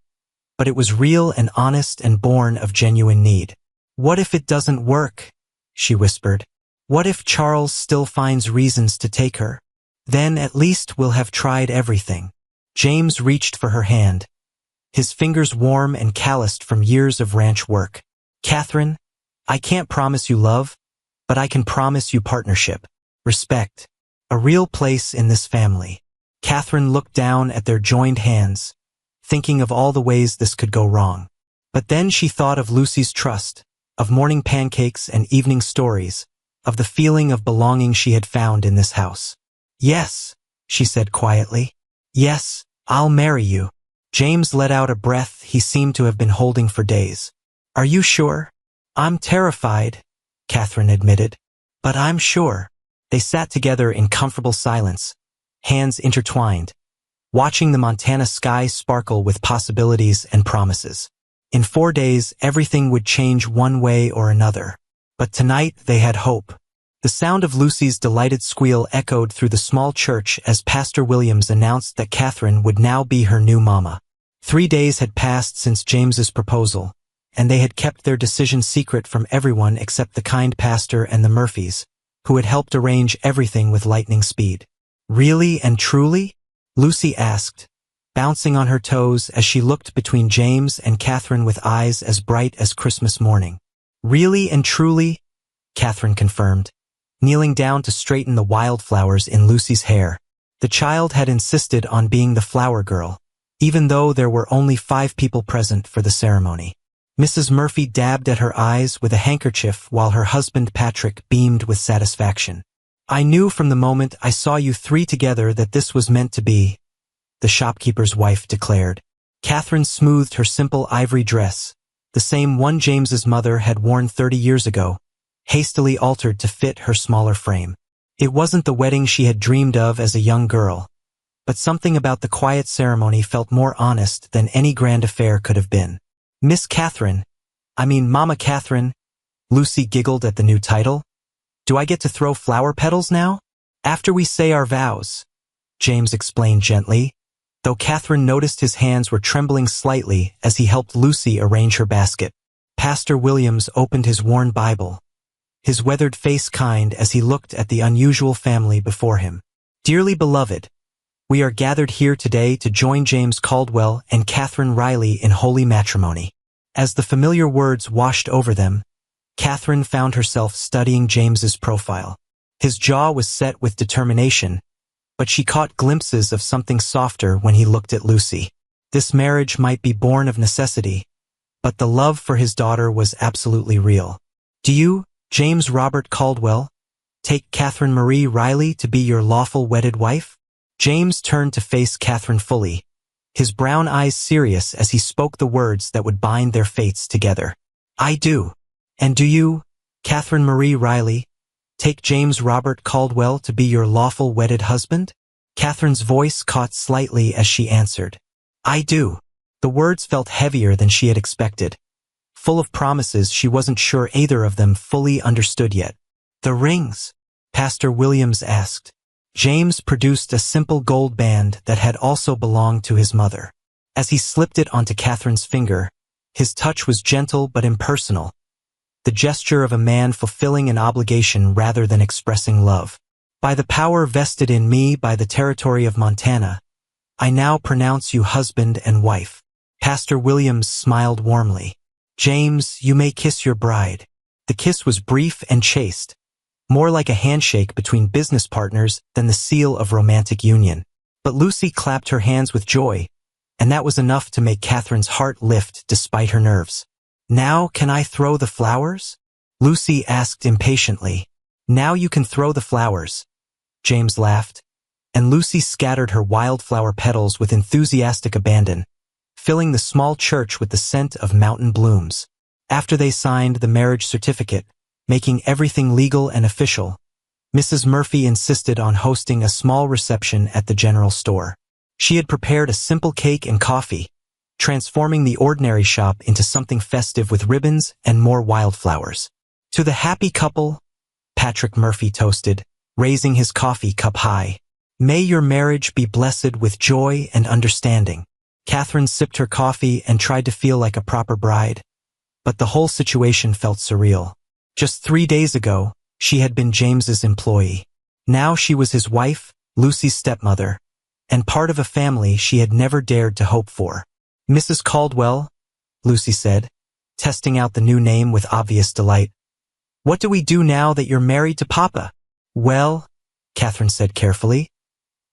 but it was real and honest and born of genuine need. What if it doesn't work? She whispered. What if Charles still finds reasons to take her? Then at least we'll have tried everything. James reached for her hand, his fingers warm and calloused from years of ranch work. Catherine, I can't promise you love, but I can promise you partnership, respect, a real place in this family. Catherine looked down at their joined hands, thinking of all the ways this could go wrong. But then she thought of Lucy's trust, of morning pancakes and evening stories, of the feeling of belonging she had found in this house. Yes, she said quietly. Yes, I'll marry you. James let out a breath he seemed to have been holding for days. Are you sure? I'm terrified, Catherine admitted. But I'm sure. They sat together in comfortable silence, hands intertwined, watching the Montana sky sparkle with possibilities and promises. In 4 days, everything would change one way or another. But tonight they had hope. The sound of Lucy's delighted squeal echoed through the small church as Pastor Williams announced that Catherine would now be her new mama. 3 days had passed since James's proposal, and they had kept their decision secret from everyone except the kind pastor and the Murphys, who had helped arrange everything with lightning speed. Really and truly? Lucy asked, bouncing on her toes as she looked between James and Catherine with eyes as bright as Christmas morning. Really and truly? Catherine confirmed, kneeling down to straighten the wildflowers in Lucy's hair. The child had insisted on being the flower girl, even though there were only 5 people present for the ceremony. Mrs. Murphy dabbed at her eyes with a handkerchief while her husband Patrick beamed with satisfaction. I knew from the moment I saw you 3 together that this was meant to be, the shopkeeper's wife declared. Catherine smoothed her simple ivory dress, the same one James's mother had worn 30 years ago, hastily altered to fit her smaller frame. It wasn't the wedding she had dreamed of as a young girl, but something about the quiet ceremony felt more honest than any grand affair could have been. Miss Catherine, Mama Catherine, Lucy giggled at the new title. Do I get to throw flower petals now? After we say our vows, James explained gently, though Catherine noticed his hands were trembling slightly as he helped Lucy arrange her basket. Pastor Williams opened his worn Bible, his weathered face kind as he looked at the unusual family before him. Dearly beloved, we are gathered here today to join James Caldwell and Catherine Riley in holy matrimony. As the familiar words washed over them, Catherine found herself studying James's profile. His jaw was set with determination, but she caught glimpses of something softer when he looked at Lucy. This marriage might be born of necessity, but the love for his daughter was absolutely real. Do you, James Robert Caldwell, take Catherine Marie Riley to be your lawful wedded wife? James turned to face Catherine fully, his brown eyes serious as he spoke the words that would bind their fates together. I do. And do you, Catherine Marie Riley, take James Robert Caldwell to be your lawful wedded husband? Catherine's voice caught slightly as she answered. I do. The words felt heavier than she had expected, full of promises she wasn't sure either of them fully understood yet. The rings. Pastor Williams asked. James produced a simple gold band that had also belonged to his mother. As he slipped it onto Catherine's finger, his touch was gentle but impersonal, the gesture of a man fulfilling an obligation rather than expressing love. By the power vested in me by the territory of Montana, I now pronounce you husband and wife. Pastor Williams smiled warmly. James, you may kiss your bride. The kiss was brief and chaste, more like a handshake between business partners than the seal of romantic union. But Lucy clapped her hands with joy, and that was enough to make Catherine's heart lift despite her nerves. Now can I throw the flowers? Lucy asked impatiently. Now you can throw the flowers, James laughed, and Lucy scattered her wildflower petals with enthusiastic abandon, filling the small church with the scent of mountain blooms. After they signed the marriage certificate, making everything legal and official, Mrs. Murphy insisted on hosting a small reception at the general store. She had prepared a simple cake and coffee, transforming the ordinary shop into something festive with ribbons and more wildflowers. To the happy couple, Patrick Murphy toasted, raising his coffee cup high. May your marriage be blessed with joy and understanding. Catherine sipped her coffee and tried to feel like a proper bride, but the whole situation felt surreal. Just 3 days ago, she had been James's employee. Now she was his wife, Lucy's stepmother, and part of a family she had never dared to hope for. Mrs. Caldwell, Lucy said, testing out the new name with obvious delight. What do we do now that you're married to Papa? Well, Catherine said carefully,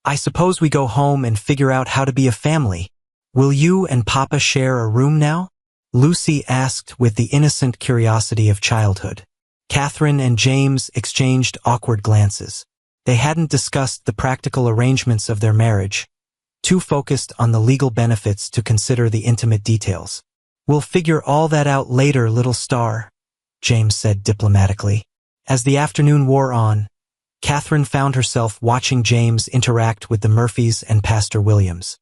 I suppose we go home and figure out how to be a family. Will you and Papa share a room now? Lucy asked with the innocent curiosity of childhood. Catherine and James exchanged awkward glances. They hadn't discussed the practical arrangements of their marriage, too focused on the legal benefits to consider the intimate details. We'll figure all that out later, little star, James said diplomatically. As the afternoon wore on, Catherine found herself watching James interact with the Murphys and Pastor Williams.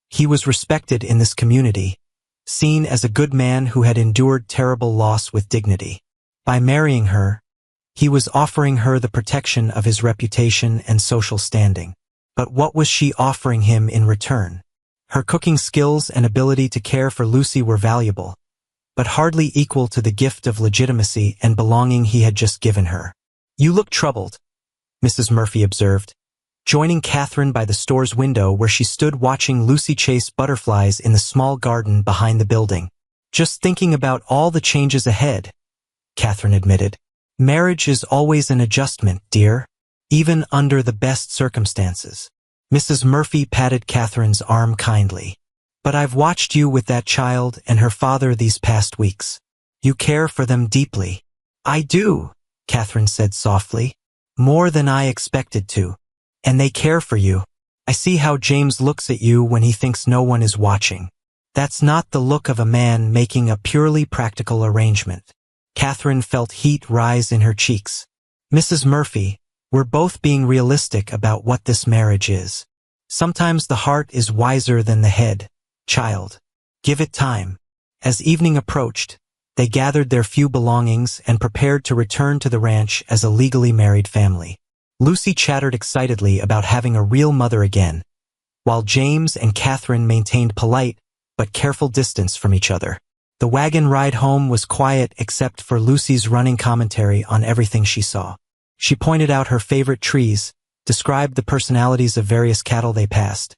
He was respected in this community, seen as a good man who had endured terrible loss with dignity. By marrying her, he was offering her the protection of his reputation and social standing. But what was she offering him in return? Her cooking skills and ability to care for Lucy were valuable, but hardly equal to the gift of legitimacy and belonging he had just given her. You look troubled, Mrs. Murphy observed, joining Catherine by the store's window where she stood watching Lucy chase butterflies in the small garden behind the building. Just thinking about all the changes ahead, Catherine admitted. Marriage is always an adjustment, dear, even under the best circumstances. Mrs. Murphy patted Catherine's arm kindly. But I've watched you with that child and her father these past weeks. You care for them deeply. I do, Catherine said softly. More than I expected to. And they care for you. I see how James looks at you when he thinks no one is watching. That's not the look of a man making a purely practical arrangement. Catherine felt heat rise in her cheeks. Mrs. Murphy, we're both being realistic about what this marriage is. Sometimes the heart is wiser than the head, child. Give it time. As evening approached, they gathered their few belongings and prepared to return to the ranch as a legally married family. Lucy chattered excitedly about having a real mother again, while James and Catherine maintained polite but careful distance from each other. The wagon ride home was quiet except for Lucy's running commentary on everything she saw. She pointed out her favorite trees, described the personalities of various cattle they passed,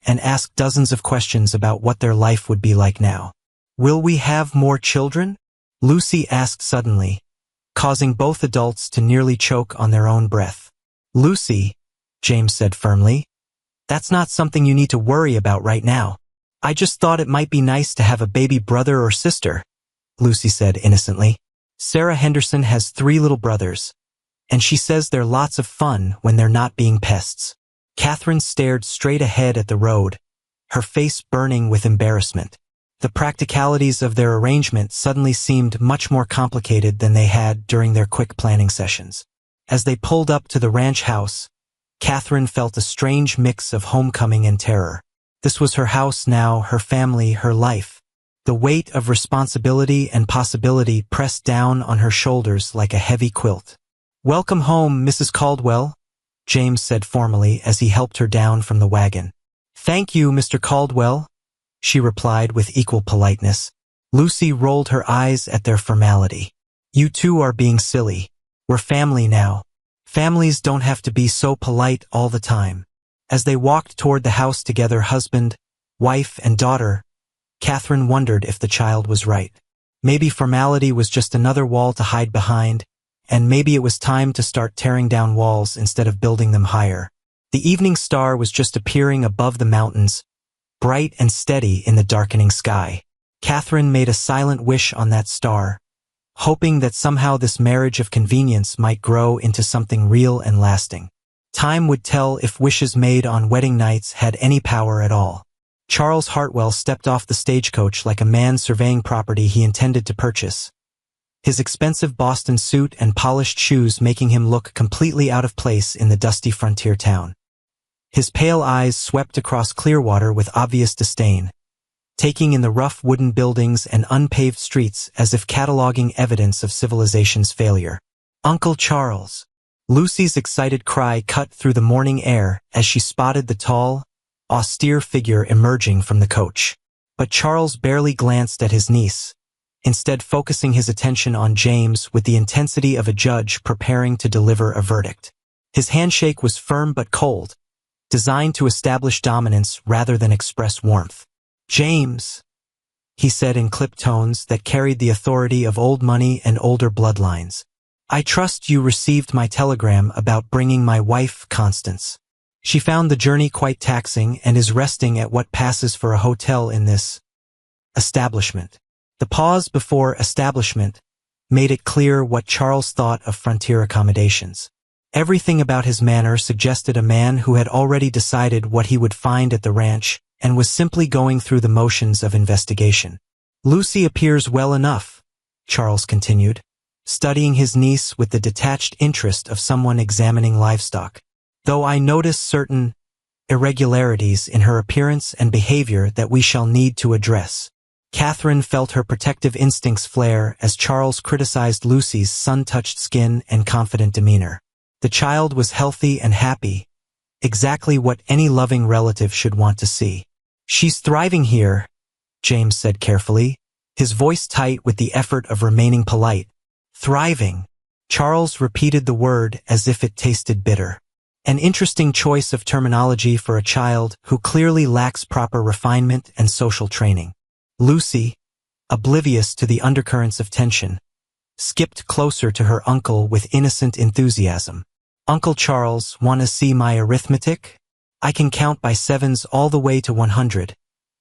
and asked dozens of questions about what their life would be like now. Will we have more children? Lucy asked suddenly, causing both adults to nearly choke on their own breath. Lucy, James said firmly, that's not something you need to worry about right now. I just thought it might be nice to have a baby brother or sister, Lucy said innocently. Sarah Henderson has 3 little brothers, and she says they're lots of fun when they're not being pests. Catherine stared straight ahead at the road, her face burning with embarrassment. The practicalities of their arrangement suddenly seemed much more complicated than they had during their quick planning sessions. As they pulled up to the ranch house, Catherine felt a strange mix of homecoming and terror. This was her house now, her family, her life. The weight of responsibility and possibility pressed down on her shoulders like a heavy quilt. "Welcome home, Mrs. Caldwell," James said formally as he helped her down from the wagon. "Thank you, Mr. Caldwell," she replied with equal politeness. Lucy rolled her eyes at their formality. "You two are being silly. We're family now. Families don't have to be so polite all the time." As they walked toward the house together, husband, wife, and daughter, Catherine wondered if the child was right. Maybe formality was just another wall to hide behind, and maybe it was time to start tearing down walls instead of building them higher. The evening star was just appearing above the mountains, bright and steady in the darkening sky. Catherine made a silent wish on that star, hoping that somehow this marriage of convenience might grow into something real and lasting. Time would tell if wishes made on wedding nights had any power at all. Charles Hartwell stepped off the stagecoach like a man surveying property he intended to purchase, his expensive Boston suit and polished shoes making him look completely out of place in the dusty frontier town. His pale eyes swept across Clearwater with obvious disdain, taking in the rough wooden buildings and unpaved streets as if cataloging evidence of civilization's failure. "Uncle Charles!" Lucy's excited cry cut through the morning air as she spotted the tall, austere figure emerging from the coach. But Charles barely glanced at his niece, instead focusing his attention on James with the intensity of a judge preparing to deliver a verdict. His handshake was firm but cold, designed to establish dominance rather than express warmth. "James," he said in clipped tones that carried the authority of old money and older bloodlines, "I trust you received my telegram about bringing my wife, Constance. She found the journey quite taxing and is resting at what passes for a hotel in this establishment." The pause before establishment made it clear what Charles thought of frontier accommodations. Everything about his manner suggested a man who had already decided what he would find at the ranch and was simply going through the motions of investigation. "Lucy appears well enough," Charles continued, studying his niece with the detached interest of someone examining livestock, "though I notice certain irregularities in her appearance and behavior that we shall need to address." Catherine felt her protective instincts flare as Charles criticized Lucy's sun-touched skin and confident demeanor. The child was healthy and happy, exactly what any loving relative should want to see. "She's thriving here," James said carefully, his voice tight with the effort of remaining polite. "Thriving." Charles repeated the word as if it tasted bitter. An interesting choice of terminology for a child who clearly lacks proper refinement and social training. Lucy, oblivious to the undercurrents of tension, skipped closer to her uncle with innocent enthusiasm. "Uncle Charles, want to see my arithmetic? I can count by sevens all the way to 100,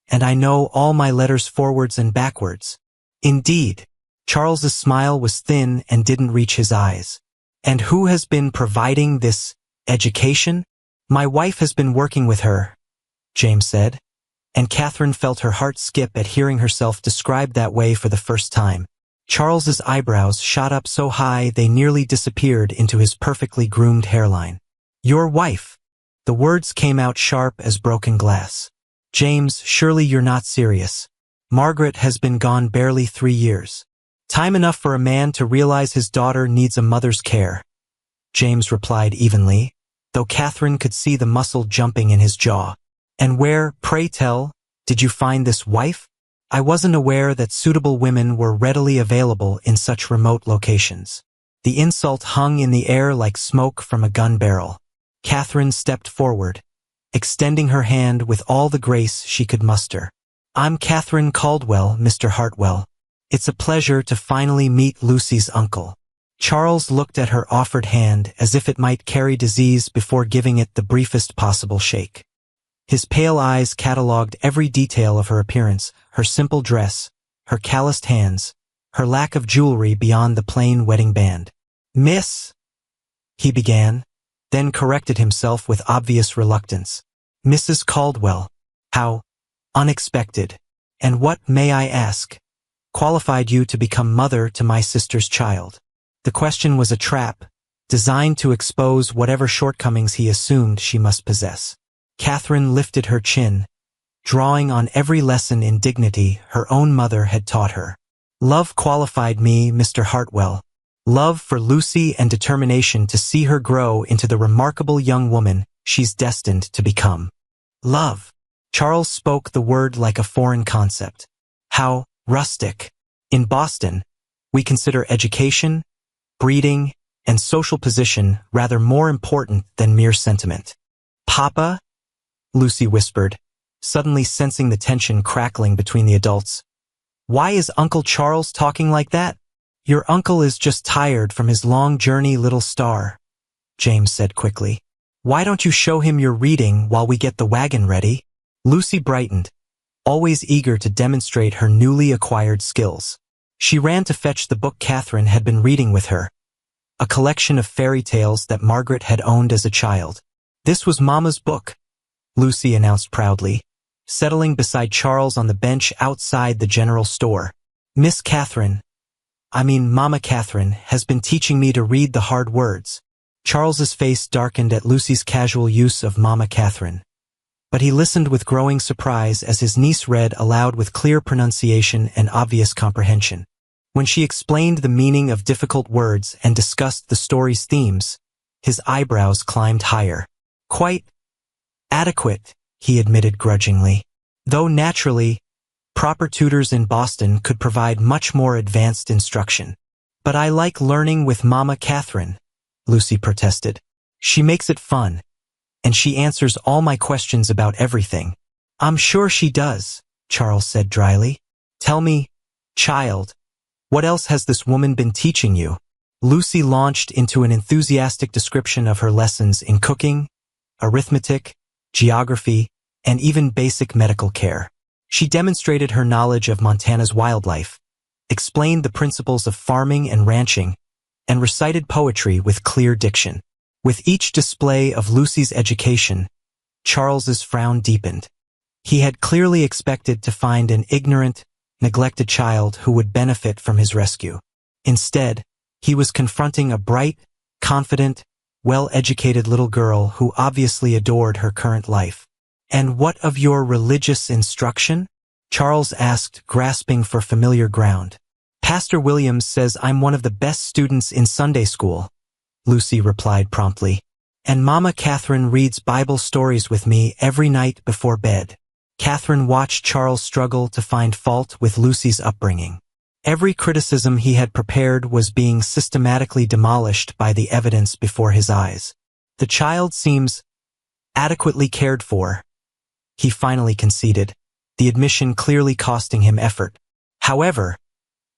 and I know all my letters forwards and backwards." "Indeed." Charles's smile was thin and didn't reach his eyes. "And who has been providing this education?" "My wife has been working with her," James said, and Catherine felt her heart skip at hearing herself described that way for the first time. Charles's eyebrows shot up so high they nearly disappeared into his perfectly groomed hairline. "Your wife." The words came out sharp as broken glass. "James, surely you're not serious. Margaret has been gone barely 3 years. Time enough for a man to realize his daughter needs a mother's care," James replied evenly, though Catherine could see the muscle jumping in his jaw. "And where, pray tell, did you find this wife? I wasn't aware that suitable women were readily available in such remote locations." The insult hung in the air like smoke from a gun barrel. Catherine stepped forward, extending her hand with all the grace she could muster. "I'm Catherine Caldwell, Mr. Hartwell. It's a pleasure to finally meet Lucy's uncle." Charles looked at her offered hand as if it might carry disease before giving it the briefest possible shake. His pale eyes catalogued every detail of her appearance, her simple dress, her calloused hands, her lack of jewelry beyond the plain wedding band. "Miss," he began, then corrected himself with obvious reluctance. "Mrs. Caldwell. How unexpected. And what, may I ask, qualified you to become mother to my sister's child?" The question was a trap, designed to expose whatever shortcomings he assumed she must possess. Catherine lifted her chin, drawing on every lesson in dignity her own mother had taught her. "Love qualified me, Mr. Hartwell. Love for Lucy and determination to see her grow into the remarkable young woman she's destined to become. Love. Charles spoke the word like a foreign concept. How rustic. In Boston, we consider education, breeding, and social position rather more important than mere sentiment. Papa? Lucy whispered, suddenly sensing the tension crackling between the adults. Why is Uncle Charles talking like that? Your uncle is just tired from his long journey, little star, James said quickly. Why don't you show him your reading while we get the wagon ready? Lucy brightened, always eager to demonstrate her newly acquired skills. She ran to fetch the book Catherine had been reading with her, a collection of fairy tales that Margaret had owned as a child. This was Mama's book, Lucy announced proudly, settling beside Charles on the bench outside the general store. Mama Catherine has been teaching me to read the hard words. Charles's face darkened at Lucy's casual use of Mama Catherine, but he listened with growing surprise as his niece read aloud with clear pronunciation and obvious comprehension. When she explained the meaning of difficult words and discussed the story's themes, his eyebrows climbed higher. Quite adequate, he admitted grudgingly. Though naturally, proper tutors in Boston could provide much more advanced instruction. But I like learning with Mama Catherine, Lucy protested. She makes it fun, and she answers all my questions about everything. I'm sure she does, Charles said dryly. Tell me, child, what else has this woman been teaching you? Lucy launched into an enthusiastic description of her lessons in cooking, arithmetic, geography, and even basic medical care. She demonstrated her knowledge of Montana's wildlife, explained the principles of farming and ranching, and recited poetry with clear diction. With each display of Lucy's education, Charles's frown deepened. He had clearly expected to find an ignorant, neglected child who would benefit from his rescue. Instead, he was confronting a bright, confident, well-educated little girl who obviously adored her current life. And what of your religious instruction? Charles asked, grasping for familiar ground. Pastor Williams says I'm one of the best students in Sunday school, Lucy replied promptly. And Mama Catherine reads Bible stories with me every night before bed. Catherine watched Charles struggle to find fault with Lucy's upbringing. Every criticism he had prepared was being systematically demolished by the evidence before his eyes. The child seems adequately cared for, he finally conceded, the admission clearly costing him effort. However,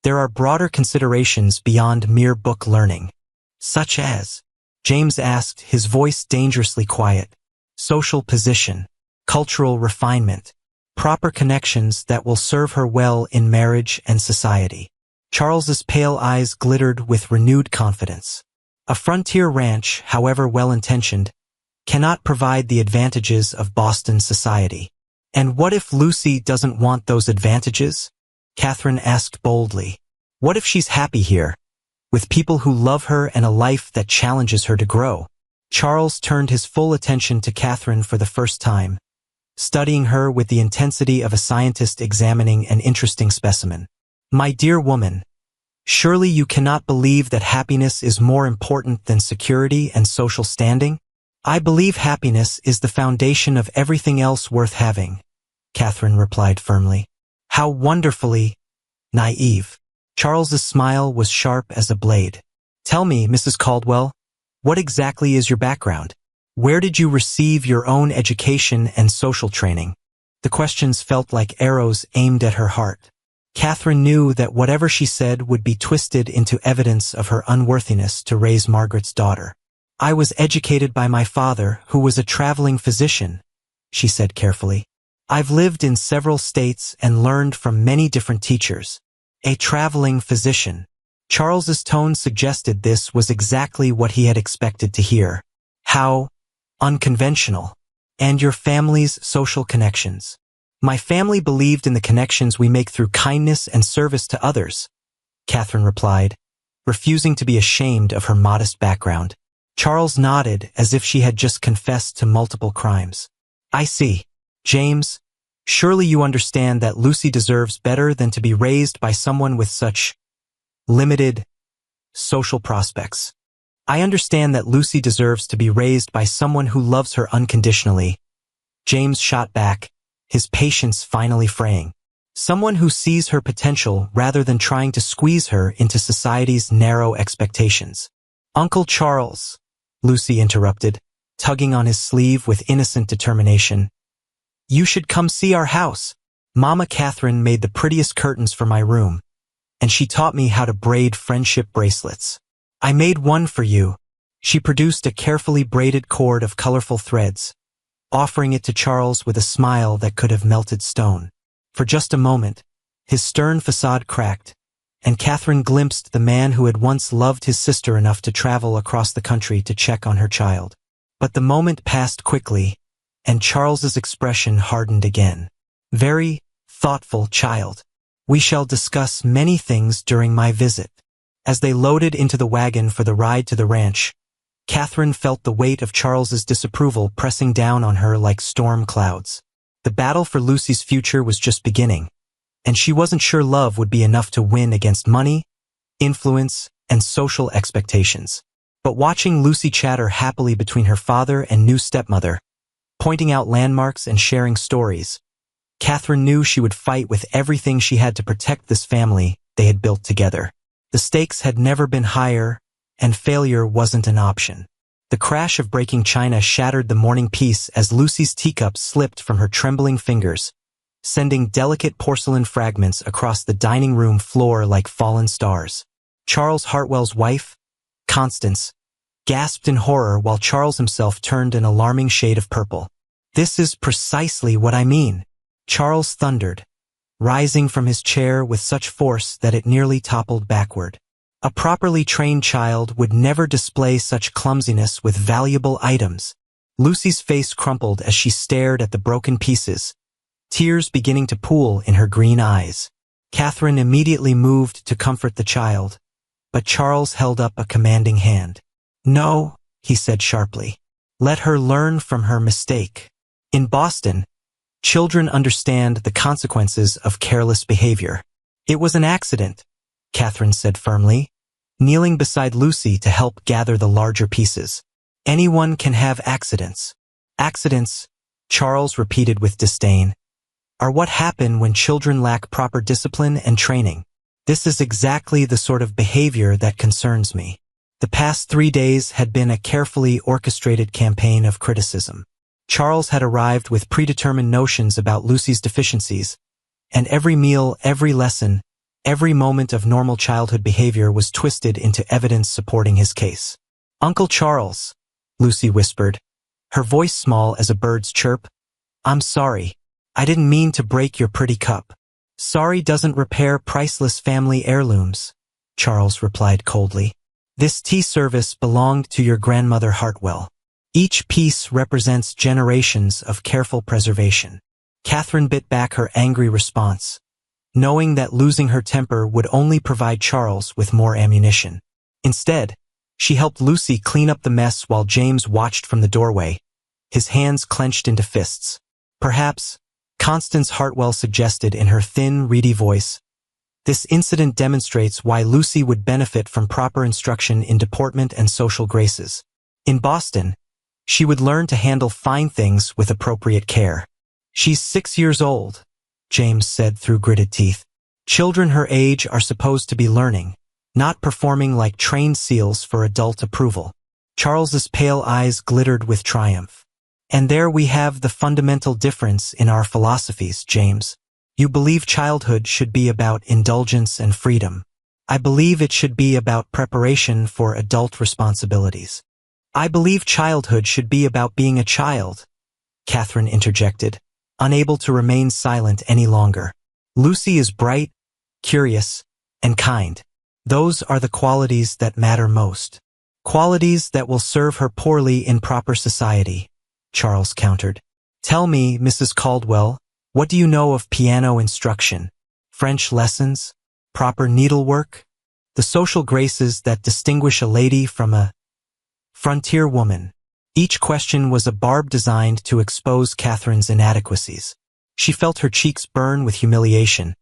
there are broader considerations beyond mere book learning. Such as, James asked, his voice dangerously quiet, social position, cultural refinement, proper connections that will serve her well in marriage and society. Charles's pale eyes glittered with renewed confidence. A frontier ranch, however well-intentioned, cannot provide the advantages of Boston society. And what if Lucy doesn't want those advantages? Catherine asked boldly. What if she's happy here, with people who love her and a life that challenges her to grow? Charles turned his full attention to Catherine for the first time, studying her with the intensity of a scientist examining an interesting specimen. My dear woman, surely you cannot believe that happiness is more important than security and social standing? I believe happiness is the foundation of everything else worth having, Catherine replied firmly. How wonderfully naive. Charles's smile was sharp as a blade. Tell me, Mrs. Caldwell, what exactly is your background? Where did you receive your own education and social training? The questions felt like arrows aimed at her heart. Catherine knew that whatever she said would be twisted into evidence of her unworthiness to raise Margaret's daughter. I was educated by my father, who was a traveling physician, she said carefully. I've lived in several states and learned from many different teachers. A traveling physician. Charles's tone suggested this was exactly what he had expected to hear. How unconventional. And your family's social connections. My family believed in the connections we make through kindness and service to others, Catherine replied, refusing to be ashamed of her modest background. Charles nodded as if she had just confessed to multiple crimes. I see. James, surely you understand that Lucy deserves better than to be raised by someone with such limited social prospects. I understand that Lucy deserves to be raised by someone who loves her unconditionally. James shot back, his patience finally fraying. Someone who sees her potential rather than trying to squeeze her into society's narrow expectations. Uncle Charles, Lucy interrupted, tugging on his sleeve with innocent determination. You should come see our house. Mama Catherine made the prettiest curtains for my room, and she taught me how to braid friendship bracelets. I made one for you. She produced a carefully braided cord of colorful threads, offering it to Charles with a smile that could have melted stone. For just a moment, his stern facade cracked, and Catherine glimpsed the man who had once loved his sister enough to travel across the country to check on her child. But the moment passed quickly, and Charles's expression hardened again. Very thoughtful child. We shall discuss many things during my visit. As they loaded into the wagon for the ride to the ranch, Catherine felt the weight of Charles's disapproval pressing down on her like storm clouds. The battle for Lucy's future was just beginning, and she wasn't sure love would be enough to win against money, influence, and social expectations. But watching Lucy chatter happily between her father and new stepmother, pointing out landmarks and sharing stories, Catherine knew she would fight with everything she had to protect this family they had built together. The stakes had never been higher, and failure wasn't an option. The crash of breaking china shattered the morning peace as Lucy's teacup slipped from her trembling fingers, sending delicate porcelain fragments across the dining room floor like fallen stars. Charles Hartwell's wife, Constance, gasped in horror while Charles himself turned an alarming shade of purple. This is precisely what I mean, Charles thundered, rising from his chair with such force that it nearly toppled backward. A properly trained child would never display such clumsiness with valuable items. Lucy's face crumpled as she stared at the broken pieces, tears beginning to pool in her green eyes. Catherine immediately moved to comfort the child, but Charles held up a commanding hand. No, he said sharply. Let her learn from her mistake. In Boston, children understand the consequences of careless behavior. It was an accident, Catherine said firmly, kneeling beside Lucy to help gather the larger pieces. Anyone can have accidents. Accidents, Charles repeated with disdain, are what happen when children lack proper discipline and training. This is exactly the sort of behavior that concerns me. The past 3 days had been a carefully orchestrated campaign of criticism. Charles had arrived with predetermined notions about Lucy's deficiencies, and every meal, every lesson, every moment of normal childhood behavior was twisted into evidence supporting his case. Uncle Charles, Lucy whispered, her voice small as a bird's chirp, I'm sorry. I didn't mean to break your pretty cup. Sorry doesn't repair priceless family heirlooms, Charles replied coldly. This tea service belonged to your grandmother Hartwell. Each piece represents generations of careful preservation. Catherine bit back her angry response, knowing that losing her temper would only provide Charles with more ammunition. Instead, she helped Lucy clean up the mess while James watched from the doorway, his hands clenched into fists. Perhaps, Constance Hartwell suggested in her thin, reedy voice, this incident demonstrates why Lucy would benefit from proper instruction in deportment and social graces. In Boston, she would learn to handle fine things with appropriate care. She's 6 years old, James said through gritted teeth. Children her age are supposed to be learning, not performing like trained seals for adult approval. Charles's pale eyes glittered with triumph. And there we have the fundamental difference in our philosophies, James. You believe childhood should be about indulgence and freedom. I believe it should be about preparation for adult responsibilities. I believe childhood should be about being a child, Catherine interjected, unable to remain silent any longer. Lucy is bright, curious, and kind. Those are the qualities that matter most. Qualities that will serve her poorly in proper society, Charles countered. Tell me, Mrs. Caldwell, what do you know of piano instruction, French lessons, proper needlework, the social graces that distinguish a lady from a frontier woman? Each question was a barb designed to expose Catherine's inadequacies. She felt her cheeks burn with humiliation,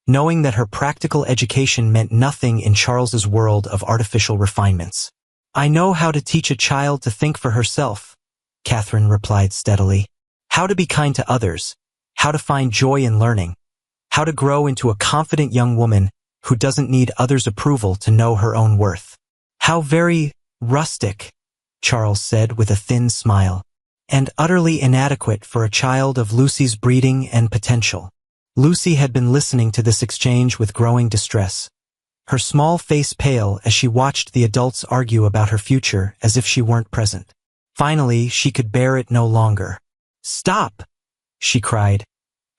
knowing that her practical education meant nothing in Charles's world of artificial refinements. "I know how to teach a child to think for herself," Catherine replied steadily. "How to be kind to others, how to find joy in learning, how to grow into a confident young woman who doesn't need others' approval to know her own worth." "How very rustic," Charles said with a thin smile, "and utterly inadequate for a child of Lucy's breeding and potential." Lucy had been listening to this exchange with growing distress, her small face pale as she watched the adults argue about her future as if she weren't present. Finally, she could bear it no longer. "Stop!" she cried,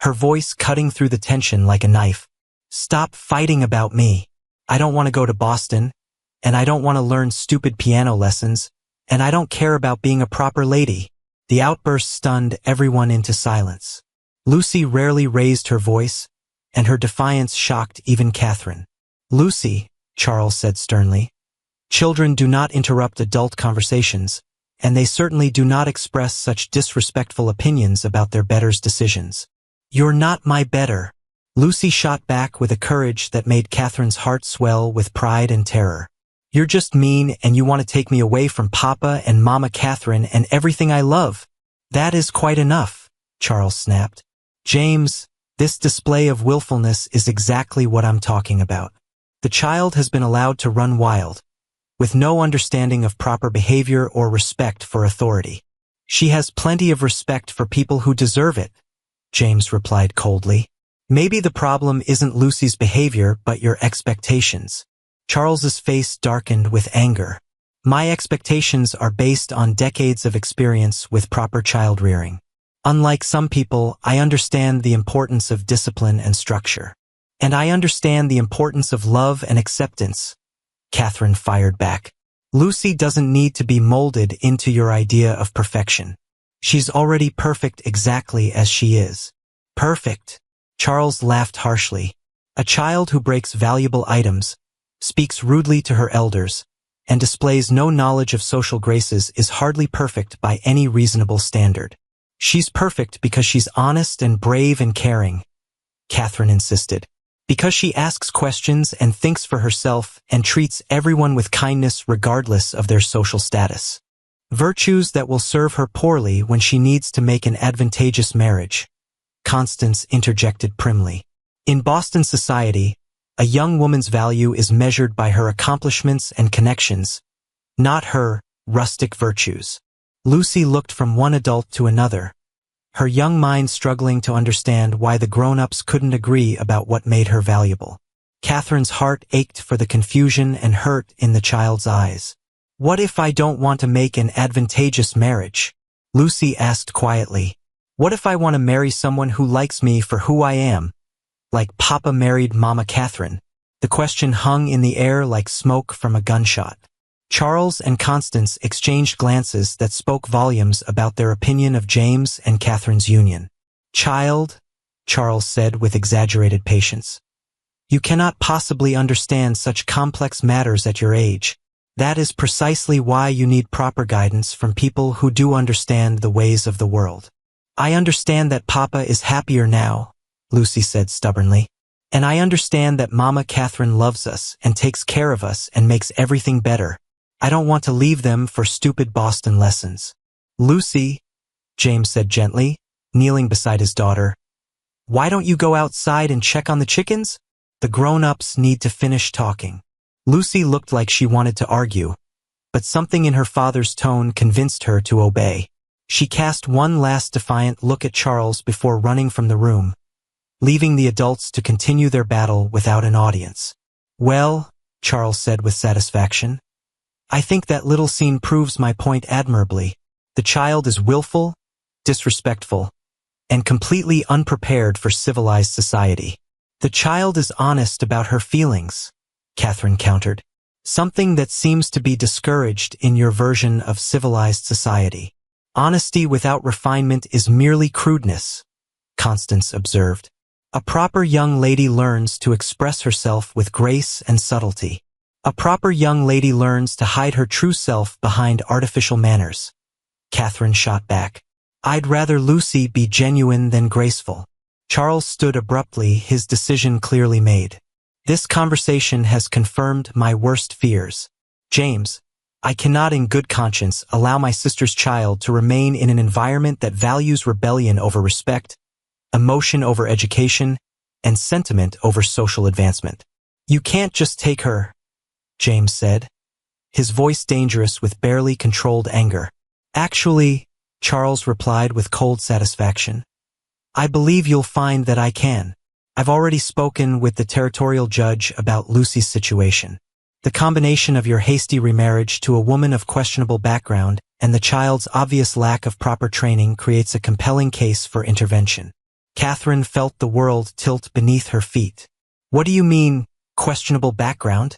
her voice cutting through the tension like a knife. "Stop fighting about me. I don't want to go to Boston, and I don't want to learn stupid piano lessons, and I don't care about being a proper lady." The outburst stunned everyone into silence. Lucy rarely raised her voice, and her defiance shocked even Catherine. "Lucy," Charles said sternly, "children do not interrupt adult conversations, and they certainly do not express such disrespectful opinions about their betters' decisions." "You're not my better," Lucy shot back with a courage that made Catherine's heart swell with pride and terror. "You're just mean, and you want to take me away from Papa and Mama Catherine and everything I love." "That is quite enough," Charles snapped. "James, this display of willfulness is exactly what I'm talking about. The child has been allowed to run wild, with no understanding of proper behavior or respect for authority." "She has plenty of respect for people who deserve it," James replied coldly. "Maybe the problem isn't Lucy's behavior but your expectations." Charles's face darkened with anger. "My expectations are based on decades of experience with proper child rearing. Unlike some people, I understand the importance of discipline and structure. And I understand the importance of love and acceptance," Catherine fired back. "Lucy doesn't need to be molded into your idea of perfection. She's already perfect exactly as she is." "Perfect?" Charles laughed harshly. "A child who breaks valuable items, speaks rudely to her elders, and displays no knowledge of social graces is hardly perfect by any reasonable standard." "She's perfect because she's honest and brave and caring," Catherine insisted. "Because she asks questions and thinks for herself and treats everyone with kindness regardless of their social status. Virtues that will serve her poorly when she needs to make an advantageous marriage," Constance interjected primly. "In Boston society, a young woman's value is measured by her accomplishments and connections, not her rustic virtues." Lucy looked from one adult to another, her young mind struggling to understand why the grown-ups couldn't agree about what made her valuable. Catherine's heart ached for the confusion and hurt in the child's eyes. "What if I don't want to make an advantageous marriage?" Lucy asked quietly. "What if I want to marry someone who likes me for who I am, like Papa married Mama Catherine?" The question hung in the air like smoke from a gunshot. Charles and Constance exchanged glances that spoke volumes about their opinion of James and Catherine's union. "Child," Charles said with exaggerated patience, "you cannot possibly understand such complex matters at your age. That is precisely why you need proper guidance from people who do understand the ways of the world." "I understand that Papa is happier now," Lucy said stubbornly. "And I understand that Mama Catherine loves us and takes care of us and makes everything better. I don't want to leave them for stupid Boston lessons." "Lucy," James said gently, kneeling beside his daughter, "why don't you go outside and check on the chickens? The grown-ups need to finish talking." Lucy looked like she wanted to argue, but something in her father's tone convinced her to obey. She cast one last defiant look at Charles before running from the room, leaving the adults to continue their battle without an audience. "Well," Charles said with satisfaction, "I think that little scene proves my point admirably. The child is willful, disrespectful, and completely unprepared for civilized society." "The child is honest about her feelings," Catherine countered, "something that seems to be discouraged in your version of civilized society." "Honesty without refinement is merely crudeness," Constance observed. "A proper young lady learns to express herself with grace and subtlety. A proper young lady learns to hide her true self behind artificial manners," Catherine shot back. "I'd rather Lucy be genuine than graceful." Charles stood abruptly, his decision clearly made. This conversation has confirmed my worst fears. James, I cannot in good conscience allow my sister's child to remain in an environment that values rebellion over respect, emotion over education, and sentiment over social advancement. You can't just take her, James said, his voice dangerous with barely controlled anger. Actually, Charles replied with cold satisfaction, I believe you'll find that I can. I've already spoken with the territorial judge about Lucy's situation. The combination of your hasty remarriage to a woman of questionable background and the child's obvious lack of proper training creates a compelling case for intervention. Catherine felt the world tilt beneath her feet. What do you mean, questionable background?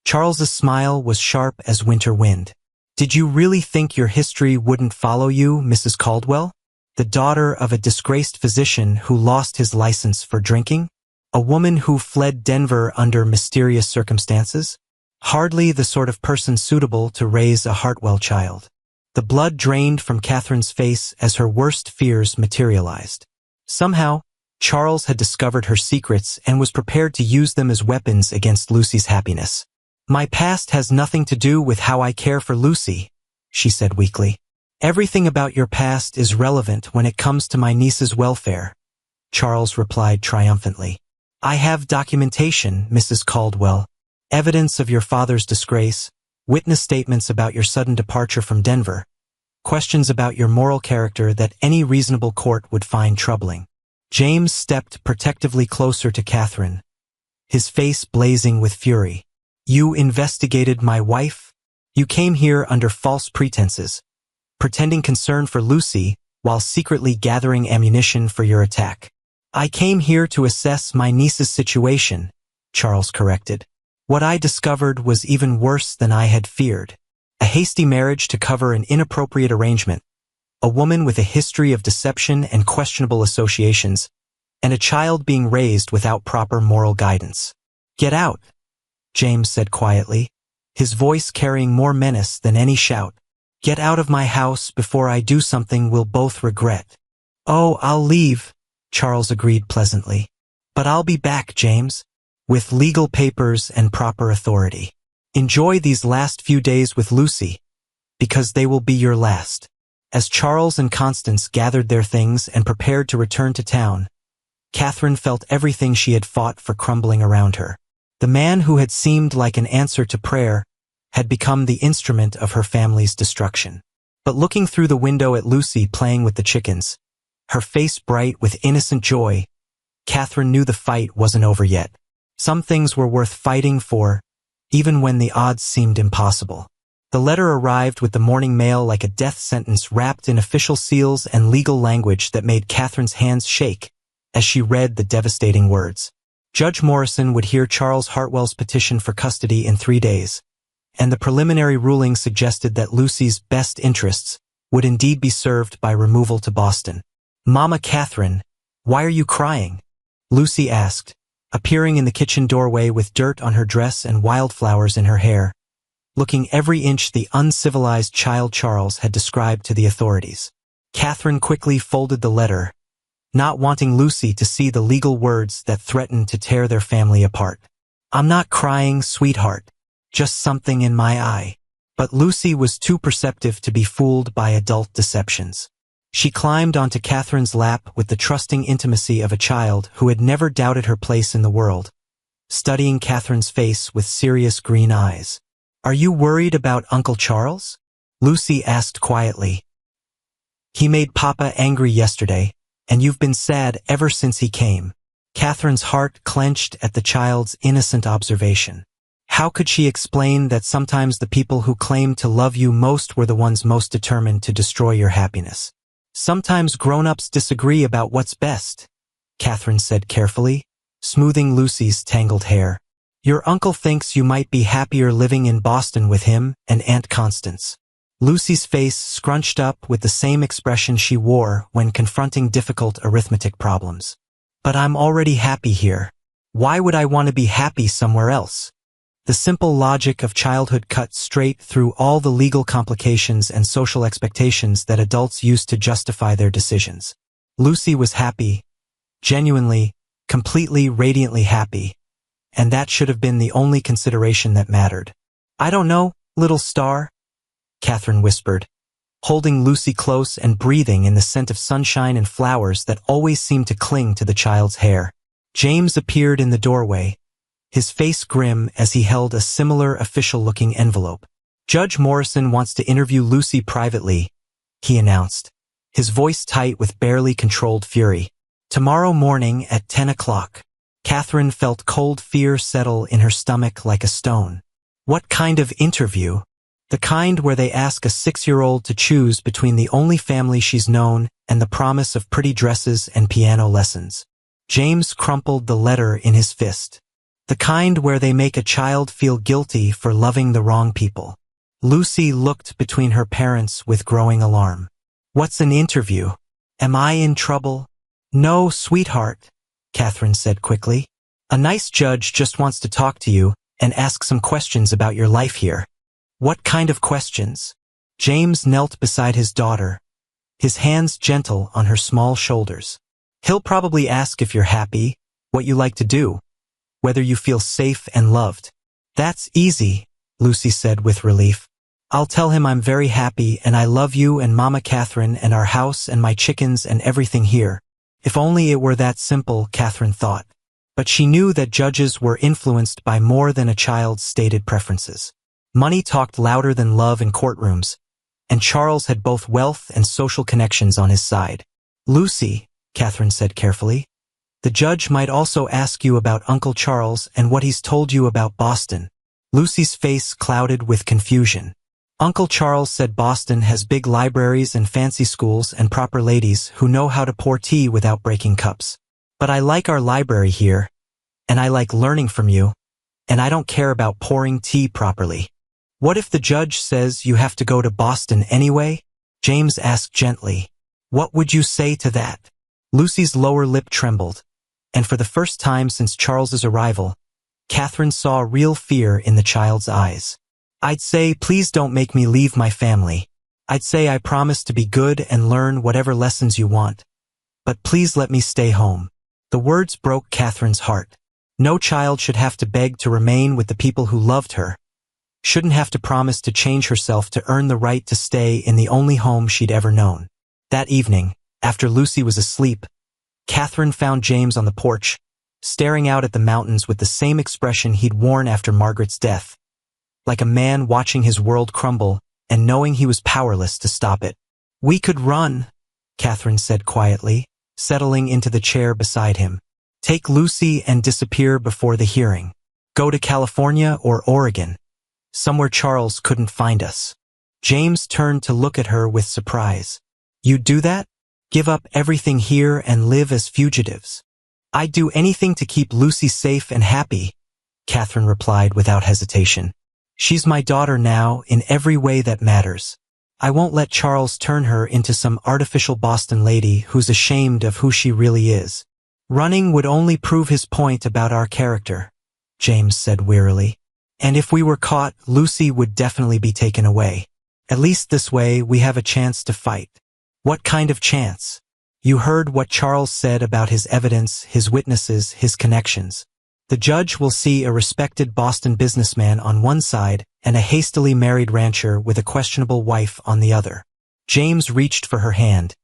Charles's smile was sharp as winter wind. Did you really think your history wouldn't follow you, Mrs. Caldwell? The daughter of a disgraced physician who lost his license for drinking? A woman who fled Denver under mysterious circumstances? Hardly the sort of person suitable to raise a Hartwell child. The blood drained from Catherine's face as her worst fears materialized. Somehow, Charles had discovered her secrets and was prepared to use them as weapons against Lucy's happiness. My past has nothing to do with how I care for Lucy, she said weakly. Everything about your past is relevant when it comes to my niece's welfare, Charles replied triumphantly. I have documentation, Mrs. Caldwell. Evidence of your father's disgrace, witness statements about your sudden departure from Denver, questions about your moral character that any reasonable court would find troubling. James stepped protectively closer to Catherine, his face blazing with fury. You investigated my wife? You came here under false pretenses, pretending concern for Lucy while secretly gathering ammunition for your attack. I came here to assess my niece's situation, Charles corrected. What I discovered was even worse than I had feared. A hasty marriage to cover an inappropriate arrangement, a woman with a history of deception and questionable associations, and a child being raised without proper moral guidance. Get out, James said quietly, his voice carrying more menace than any shout. Get out of my house before I do something we'll both regret. Oh, I'll leave, Charles agreed pleasantly. But I'll be back, James, with legal papers and proper authority. Enjoy these last few days with Lucy, because they will be your last. As Charles and Constance gathered their things and prepared to return to town, Catherine felt everything she had fought for crumbling around her. The man who had seemed like an answer to prayer had become the instrument of her family's destruction. But looking through the window at Lucy playing with the chickens, her face bright with innocent joy, Catherine knew the fight wasn't over yet. Some things were worth fighting for, even when the odds seemed impossible. The letter arrived with the morning mail like a death sentence wrapped in official seals and legal language that made Catherine's hands shake as she read the devastating words. Judge Morrison would hear Charles Hartwell's petition for custody in 3 days, and the preliminary ruling suggested that Lucy's best interests would indeed be served by removal to Boston. Mama Catherine, why are you crying? Lucy asked, appearing in the kitchen doorway with dirt on her dress and wildflowers in her hair, looking every inch the uncivilized child Charles had described to the authorities. Catherine quickly folded the letter, not wanting Lucy to see the legal words that threatened to tear their family apart. I'm not crying, sweetheart, just something in my eye. But Lucy was too perceptive to be fooled by adult deceptions. She climbed onto Catherine's lap with the trusting intimacy of a child who had never doubted her place in the world, studying Catherine's face with serious green eyes. Are you worried about Uncle Charles? Lucy asked quietly. He made Papa angry yesterday, and you've been sad ever since he came. Catherine's heart clenched at the child's innocent observation. How could she explain that sometimes the people who claimed to love you most were the ones most determined to destroy your happiness? Sometimes grown-ups disagree about what's best, Catherine said carefully, smoothing Lucy's tangled hair. Your uncle thinks you might be happier living in Boston with him and Aunt Constance. Lucy's face scrunched up with the same expression she wore when confronting difficult arithmetic problems. But I'm already happy here. Why would I want to be happy somewhere else? The simple logic of childhood cut straight through all the legal complications and social expectations that adults use to justify their decisions. Lucy was happy, Genuinely, completely, radiantly happy. And that should have been the only consideration that mattered. "I don't know, little star," Catherine whispered, holding Lucy close and breathing in the scent of sunshine and flowers that always seemed to cling to the child's hair. James appeared in the doorway, his face grim as he held a similar official-looking envelope. "Judge Morrison wants to interview Lucy privately," he announced, his voice tight with barely controlled fury. "Tomorrow morning at 10 o'clock. Catherine felt cold fear settle in her stomach like a stone. What kind of interview? The kind where they ask a 6-year-old to choose between the only family she's known and the promise of pretty dresses and piano lessons. James crumpled the letter in his fist. The kind where they make a child feel guilty for loving the wrong people. Lucy looked between her parents with growing alarm. "What's an interview? Am I in trouble?" "No, sweetheart," Catherine said quickly. "A nice judge just wants to talk to you and ask some questions about your life here." "What kind of questions?" James knelt beside his daughter, his hands gentle on her small shoulders. "He'll probably ask if you're happy, what you like to do, whether you feel safe and loved." "That's easy," Lucy said with relief. "I'll tell him I'm very happy and I love you and Mama Catherine and our house and my chickens and everything here." If only it were that simple, Catherine thought. But she knew that judges were influenced by more than a child's stated preferences. Money talked louder than love in courtrooms, and Charles had both wealth and social connections on his side. "Lucy," Catherine said carefully, "the judge might also ask you about Uncle Charles and what he's told you about Boston." Lucy's face clouded with confusion. "Uncle Charles said Boston has big libraries and fancy schools and proper ladies who know how to pour tea without breaking cups. But I like our library here, and I like learning from you, and I don't care about pouring tea properly." "What if the judge says you have to go to Boston anyway?" James asked gently. "What would you say to that?" Lucy's lower lip trembled, and for the first time since Charles's arrival, Catherine saw real fear in the child's eyes. "I'd say, please don't make me leave my family. I'd say I promise to be good and learn whatever lessons you want. But please let me stay home." The words broke Catherine's heart. No child should have to beg to remain with the people who loved her, shouldn't have to promise to change herself to earn the right to stay in the only home she'd ever known. That evening, after Lucy was asleep, Catherine found James on the porch, staring out at the mountains with the same expression he'd worn after Margaret's death, like a man watching his world crumble and knowing he was powerless to stop it. "We could run," Catherine said quietly, settling into the chair beside him. "Take Lucy and disappear before the hearing. Go to California or Oregon, somewhere Charles couldn't find us." James turned to look at her with surprise. "You'd do that? Give up everything here and live as fugitives?" "I'd do anything to keep Lucy safe and happy," Catherine replied without hesitation. "She's my daughter now in every way that matters. I won't let Charles turn her into some artificial Boston lady who's ashamed of who she really is." "Running would only prove his point about our character," James said wearily. "And if we were caught, Lucy would definitely be taken away. At least this way we have a chance to fight." "What kind of chance?" "You heard what Charles said about his evidence, his witnesses, his connections. The judge will see a respected Boston businessman on one side and a hastily married rancher with a questionable wife on the other." James reached for her hand,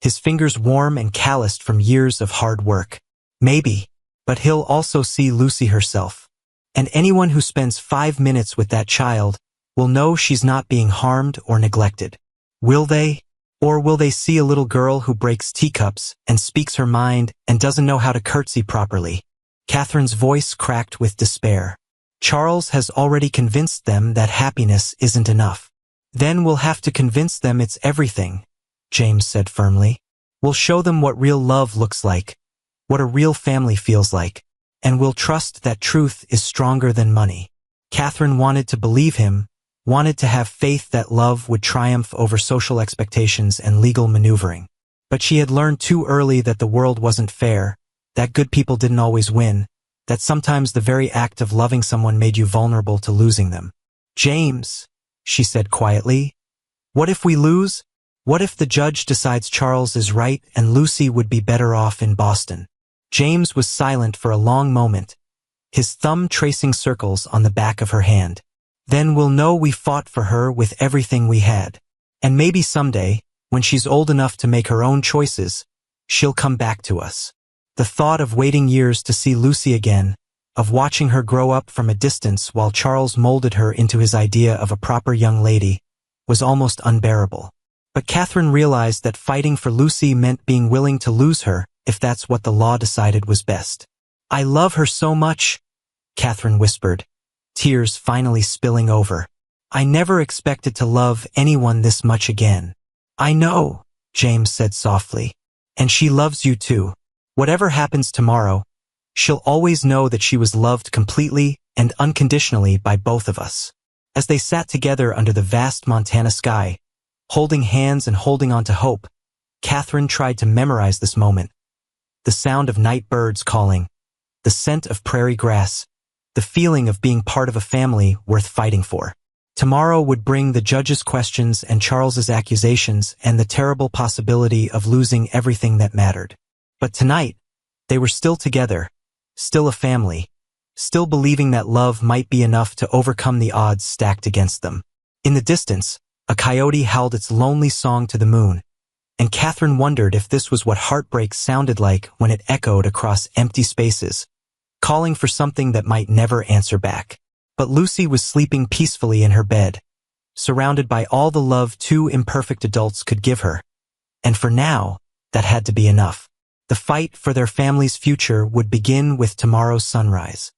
his fingers warm and calloused from years of hard work. "Maybe, but he'll also see Lucy herself. And anyone who spends 5 minutes with that child will know she's not being harmed or neglected. Will they? Or will they see a little girl who breaks teacups and speaks her mind and doesn't know how to curtsy properly?" Catherine's voice cracked with despair. "Charles has already convinced them that happiness isn't enough. Then we'll have to convince them it's everything," James said firmly. "We'll show them what real love looks like, what a real family feels like, and we'll trust that truth is stronger than money." Catherine wanted to believe him, wanted to have faith that love would triumph over social expectations and legal maneuvering. But she had learned too early that the world wasn't fair, that good people didn't always win, that sometimes the very act of loving someone made you vulnerable to losing them. "James," she said quietly, "what if we lose? What if the judge decides Charles is right and Lucy would be better off in Boston? James was silent for a long moment, his thumb tracing circles on the back of her hand. Then we'll know we fought for her with everything we had. And maybe someday, when she's old enough to make her own choices, she'll come back to us. The thought of waiting years to see Lucy again, of watching her grow up from a distance while Charles molded her into his idea of a proper young lady, was almost unbearable. But Catherine realized that fighting for Lucy meant being willing to lose her if that's what the law decided was best. "I love her so much," Catherine whispered, tears finally spilling over. "I never expected to love anyone this much again." "I know," James said softly. "And she loves you too. Whatever happens tomorrow, she'll always know that she was loved completely and unconditionally by both of us." As they sat together under the vast Montana sky, holding hands and holding on to hope, Catherine tried to memorize this moment. The sound of night birds calling, the scent of prairie grass, the feeling of being part of a family worth fighting for. Tomorrow would bring the judge's questions and Charles's accusations and the terrible possibility of losing everything that mattered. But tonight, they were still together, still a family, still believing that love might be enough to overcome the odds stacked against them. In the distance, a coyote howled its lonely song to the moon, and Catherine wondered if this was what heartbreak sounded like when it echoed across empty spaces, calling for something that might never answer back. But Lucy was sleeping peacefully in her bed, surrounded by all the love two imperfect adults could give her. And for now, that had to be enough. The fight for their family's future would begin with tomorrow's sunrise.